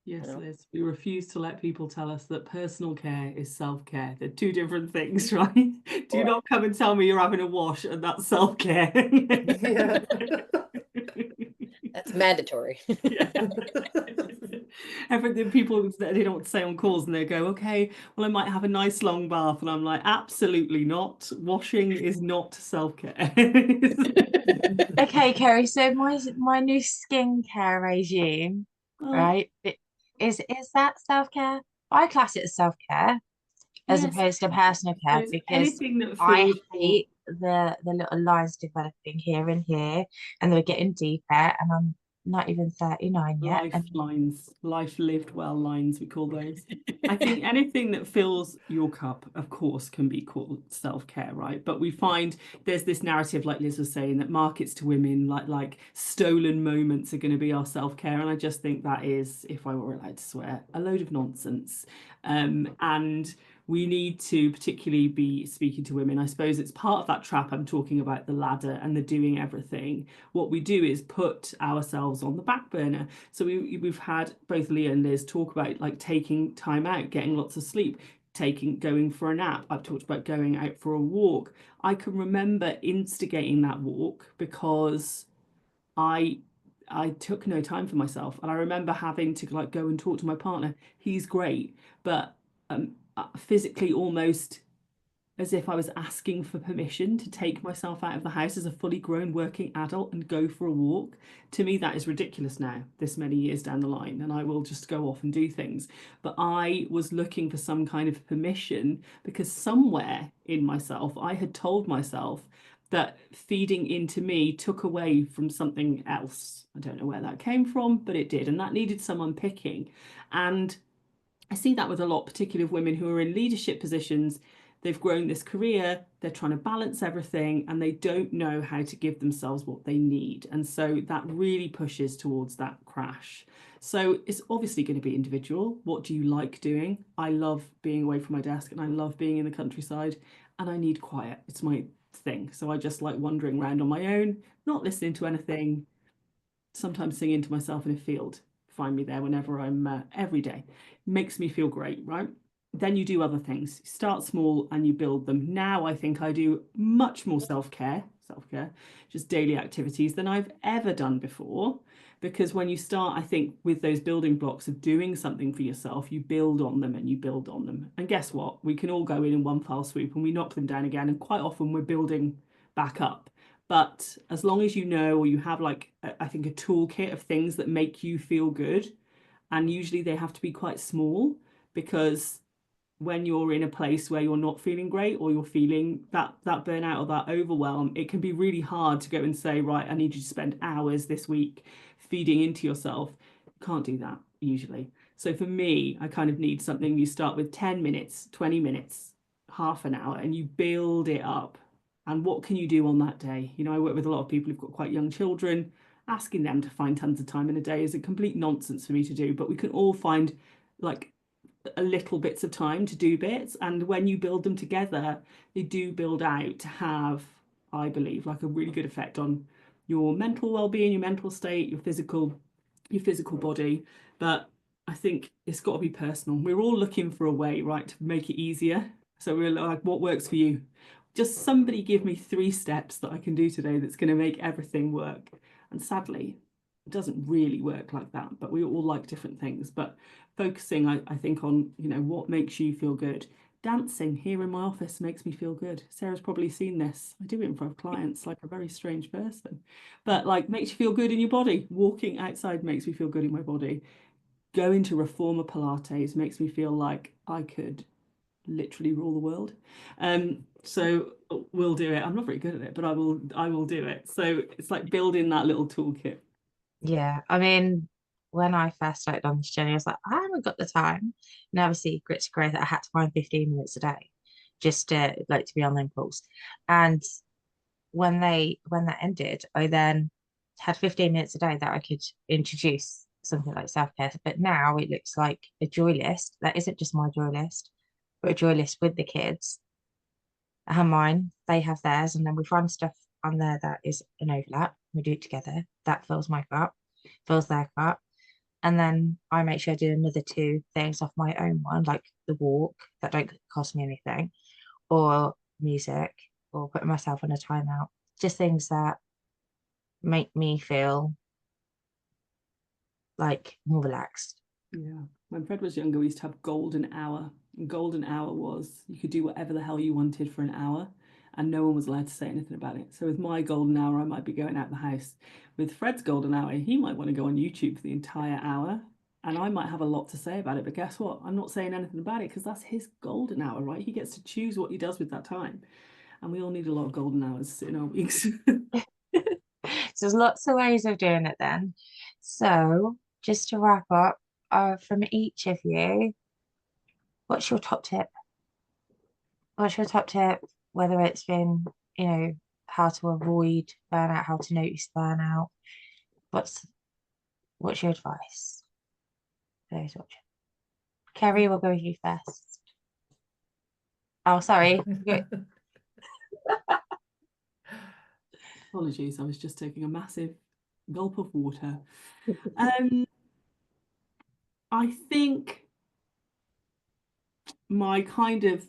Yes, know? Liz, we refuse to let people tell us that personal care is self-care. They're two different things, right? Do Right. not come and tell me you're having a wash and that's self-care. Yeah. That's mandatory. Yeah. Everything people they don't want to say on calls and they go, okay, well, I might have a nice long bath. And I'm like, absolutely not. Washing is not self-care. Okay, Kerry. So my new skincare regime, Oh, right? Is that self-care? I class it as self-care as yes. opposed to personal So care it's because anything that I fills your hate the little lines developing here and here, and they're getting deeper, and I'm not even 39 yet. And lifelines, life lived well lines, we call those. I think anything that fills your cup, of course, can be called self-care, right? But we find there's this narrative, like Liz was saying, that markets to women like stolen moments are going to be our self-care. And I just think that is, if I were allowed to swear, a load of nonsense. And we need to particularly be speaking to women. I suppose it's part of that trap I'm talking about, the ladder and the doing everything. What we do is put ourselves on the back burner. So we've had both Leah and Liz talk about like taking time out, getting lots of sleep, going for a nap. I've talked about going out for a walk. I can remember instigating that walk because I I took no time for myself, and I remember having to like go and talk to my partner. He's great, but physically almost as if I was asking for permission to take myself out of the house as a fully grown working adult and go for a walk. To me, that is ridiculous now, this many years down the line, and I will just go off and do things. But I was looking for some kind of permission because somewhere in myself, I had told myself that feeding into me took away from something else. I don't know where that came from, but it did, and that needed some unpicking. And I see that with a lot, particularly of women who are in leadership positions. They've grown this career, they're trying to balance everything, and they don't know how to give themselves what they need. And so that really pushes towards that crash. So it's obviously going to be individual. What do you like doing? I love being away from my desk and I love being in the countryside, and I need quiet. It's my thing. So I just like wandering around on my own, not listening to anything, sometimes singing to myself in a field. Find me there whenever I'm every day. Makes me feel great, right? Then you do other things. Start small and you build them. Now I think I do much more self-care, just daily activities than I've ever done before. Because when you start, I think, with those building blocks of doing something for yourself, you build on them and you build on them. And guess what? We can all go in one foul swoop and we knock them down again. And quite often we're building back up. But as long as you know, or you have like, I think, a toolkit of things that make you feel good, and usually they have to be quite small, because when you're in a place where you're not feeling great or you're feeling that burnout or that overwhelm, it can be really hard to go and say, right, I need you to spend hours this week feeding into yourself. You can't do that usually. So for me, I kind of need something. You start with 10 minutes, 20 minutes, half an hour, and you build it up. And what can you do on that day? You know, I work with a lot of people who've got quite young children. Asking them to find tons of time in a day is a complete nonsense for me to do, but we can all find like a little bits of time to do bits, and when you build them together, they do build out to have, I believe, like a really good effect on your mental well-being, your mental state, your physical body. But I think it's got to be personal. We're all looking for a way, right, to make it easier. So we're like, what works for you? Just somebody give me 3 steps that I can do today that's going to make everything work. And sadly, it doesn't really work like that, but we all like different things. But focusing, I think, on, you know, what makes you feel good. Dancing here in my office makes me feel good. Sarah's probably seen this. I do it in front of clients like a very strange person, but like makes you feel good in your body. Walking outside makes me feel good in my body. Going to Reformer Pilates makes me feel like I could literally rule the world. So we'll do it. I'm not very good at it, but I will do it. So it's like building that little toolkit. Yeah, I mean, when I first started on this journey, I was like, I haven't got the time. And obviously, Grit's great that I had to find 15 minutes a day just to like to be on them calls. And when that ended, I then had 15 minutes a day that I could introduce something like self-care. But now it looks like a joy list that isn't just my joy list, but a joy list with the kids. I have mine, they have theirs, and then we find stuff on there that is an overlap. We do it together. That fills my cup, fills their cup. And then I make sure I do another 2 things off my own one, like the walk that don't cost me anything, or music, or putting myself on a timeout. Just things that make me feel like more relaxed. Yeah. When Fred was younger, we used to have golden hour. And golden hour was you could do whatever the hell you wanted for an hour, and no one was allowed to say anything about it. So with my golden hour, I might be going out the house. With Fred's golden hour, he might want to go on YouTube for the entire hour, and I might have a lot to say about it. But guess what? I'm not saying anything about it because that's his golden hour, right? He gets to choose what he does with that time. And we all need a lot of golden hours in our weeks. So there's lots of ways of doing it then. So just to wrap up, from each of you, what's your top tip? What's your top tip? Whether it's been, you know, how to avoid burnout, how to notice burnout. What's your advice for those watching? Kerry, we'll go with you first. Oh, sorry. Apologies, I was just taking a massive gulp of water. I think my kind of,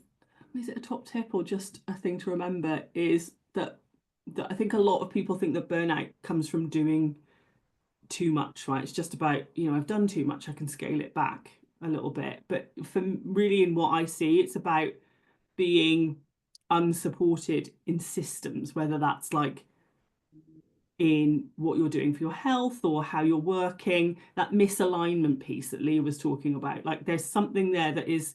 is it a top tip or just a thing to remember, is that I think a lot of people think that burnout comes from doing too much, right? It's just about, you know, I've done too much, I can scale it back a little bit. But for really, in what I see, it's about being unsupported in systems, whether that's like in what you're doing for your health or how you're working, that misalignment piece that Leah was talking about. Like there's something there that is,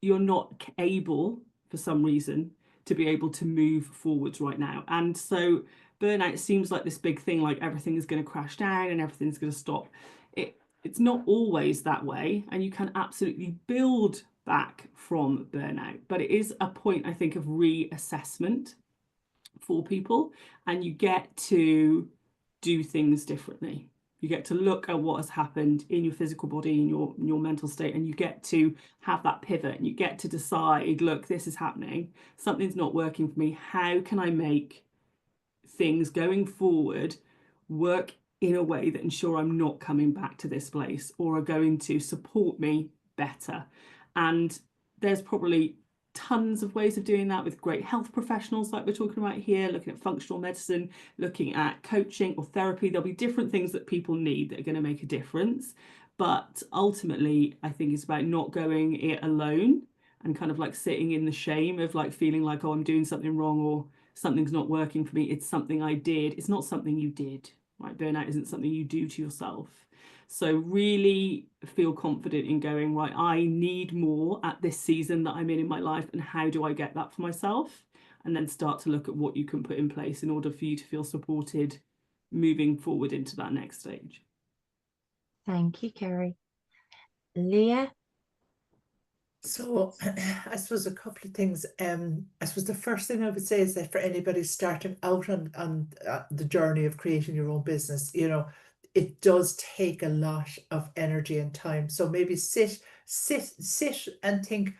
you're not able for some reason to be able to move forwards right now. And so burnout seems like this big thing, like everything is going to crash down and everything's going to stop. It's not always that way, and you can absolutely build back from burnout, but it is a point, I think, of reassessment for people, and you get to do things differently. You get to look at what has happened in your physical body, in your mental state, and you get to have that pivot, and you get to decide, look, this is happening, something's not working for me. How can I make things going forward work in a way that ensure I'm not coming back to this place, or are going to support me better? And there's probably tons of ways of doing that with great health professionals like we're talking about here, looking at functional medicine, looking at coaching or therapy. There'll be different things that people need that are going to make a difference. But ultimately, I think it's about not going it alone and kind of like sitting in the shame of like feeling like, oh, I'm doing something wrong or something's not working for me. It's something I did. It's not something you did, right? Burnout isn't something you do to yourself. So really feel confident in going, right, I need more at this season that I'm in my life, and how do I get that for myself? And then start to look at what you can put in place in order for you to feel supported moving forward into that next stage. Thank you, Kerry. Leah? So I suppose a couple of things. I suppose the first thing I would say is that for anybody starting out on the journey of creating your own business, it does take a lot of energy and time. So maybe sit and think,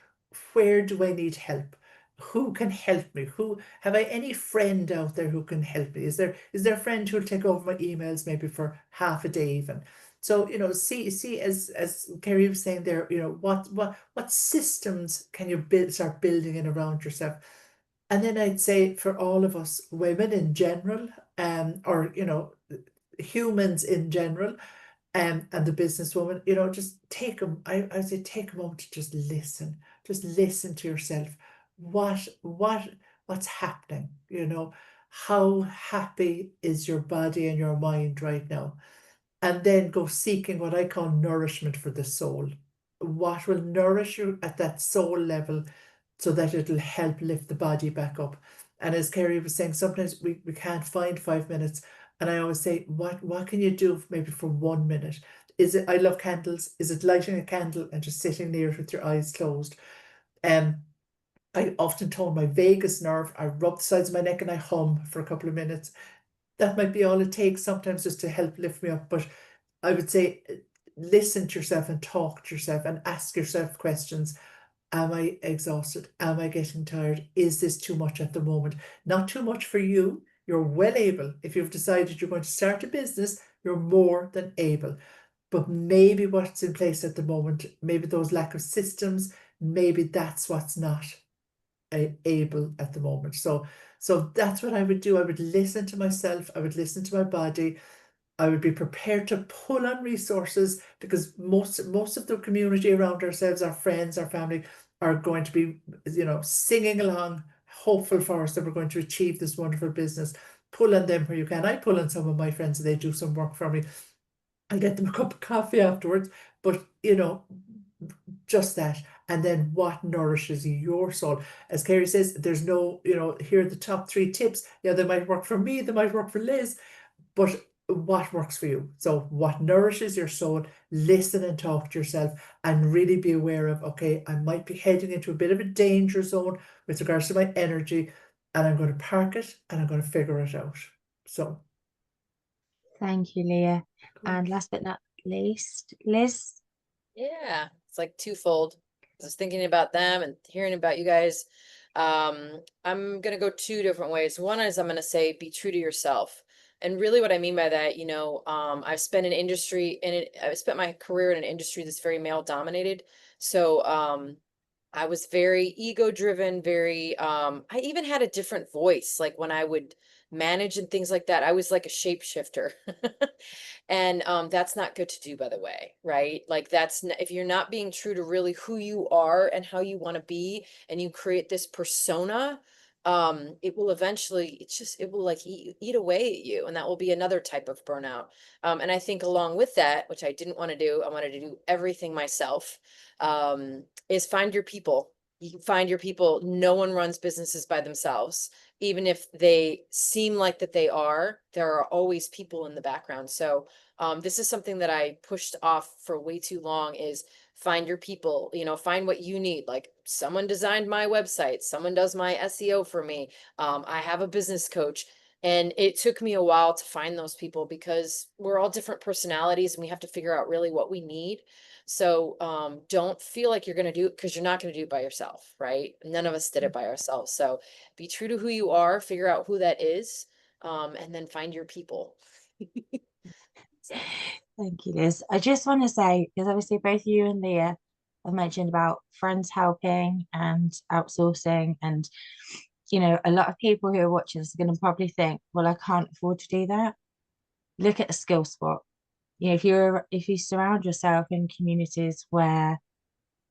where do I need help? Who can help me? Who have I any friend out there who can help me? Is there a friend who'll take over my emails maybe for half a day even? So, see as Kerry was saying there, what systems can you start building in around yourself? And then I'd say for all of us women in general, or humans in general, and the businesswoman, just I'd say take a moment to just listen. Just listen to yourself. What's happening? How happy is your body and your mind right now? And then go seeking what I call nourishment for the soul. What will nourish you at that soul level so that it'll help lift the body back up. And as Kerry was saying, sometimes we can't find 5 minutes. And I always say, what can you do maybe for 1 minute? I love candles. Is it lighting a candle and just sitting near it with your eyes closed? I often tone my vagus nerve. I rub the sides of my neck and I hum for a couple of minutes. That might be all it takes sometimes just to help lift me up. But I would say listen to yourself and talk to yourself and ask yourself questions. Am I exhausted? Am I getting tired? Is this too much at the moment? Not too much for you. You're well able. If you've decided you're going to start a business, you're more than able. But maybe what's in place at the moment, maybe those lack of systems, maybe that's what's not able at the moment. So that's what I would do. I would listen to myself. I would listen to my body. I would be prepared to pull on resources, because most of the community around ourselves, our friends, our family, are going to be, singing along, hopeful for us that we're going to achieve this wonderful business. Pull on them where you can. I pull on some of my friends and they do some work for me. I get them a cup of coffee afterwards, but just that. And then what nourishes your soul? As Kerry says, there's no, here are the top 3 tips. Yeah, they might work for me, they might work for Liz, but what works for you? So what nourishes your soul? Listen and talk to yourself, and really be aware of, okay, I might be heading into a bit of a danger zone with regards to my energy, and I'm going to park it and I'm going to figure it out. So Thank you, Leah. And last but not least, Liz? Yeah, it's like twofold. I was thinking about them and hearing about you guys. I'm gonna go 2 different ways. One is I'm gonna say be true to yourself. And really what I mean by that, I've spent I've spent my career in an industry that's very male dominated. So I was very ego driven, very I even had a different voice. Like when I would manage and things like that. I was like a shapeshifter. And that's not good to do, by the way, right? Like if you're not being true to really who you are and how you want to be, and you create this persona, it will eventually, it will like eat away at you, and that will be another type of burnout. And I think along with that, which I didn't want to do, I wanted to do everything myself, is find your people. You can find your people. No one runs businesses by themselves. Even if they seem like that they are, there are always people in the background. So this is something that I pushed off for way too long, is find your people, find what you need. Like, someone designed my website, someone does my SEO for me. I have a business coach. And it took me a while to find those people, because we're all different personalities and we have to figure out really what we need. So don't feel like you're going to do it, because you're not going to do it by yourself, right? None of us did it by ourselves. So be true to who you are, figure out who that is, and then find your people. So. Thank you, Liz. I just want to say, because obviously both you and Leah have mentioned about friends helping and outsourcing, and a lot of people who are watching this are going to probably think, well, I can't afford to do that. Look at a skill spot. If you surround yourself in communities where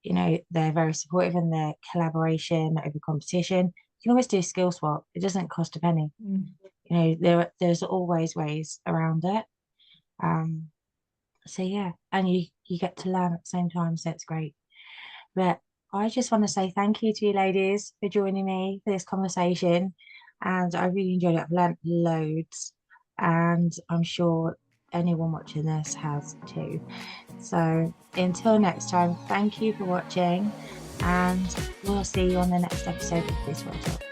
they're very supportive in their collaboration over competition, you can always do a skill swap. It doesn't cost a penny. There's always ways around it. So yeah, and you get to learn at the same time, so it's great. But I just want to say thank you to you ladies for joining me for this conversation, and I really enjoyed it. I've learnt loads, and I'm sure anyone watching this has too. So until next time, thank you for watching, and we'll see you on the next episode of Biz Real Talk.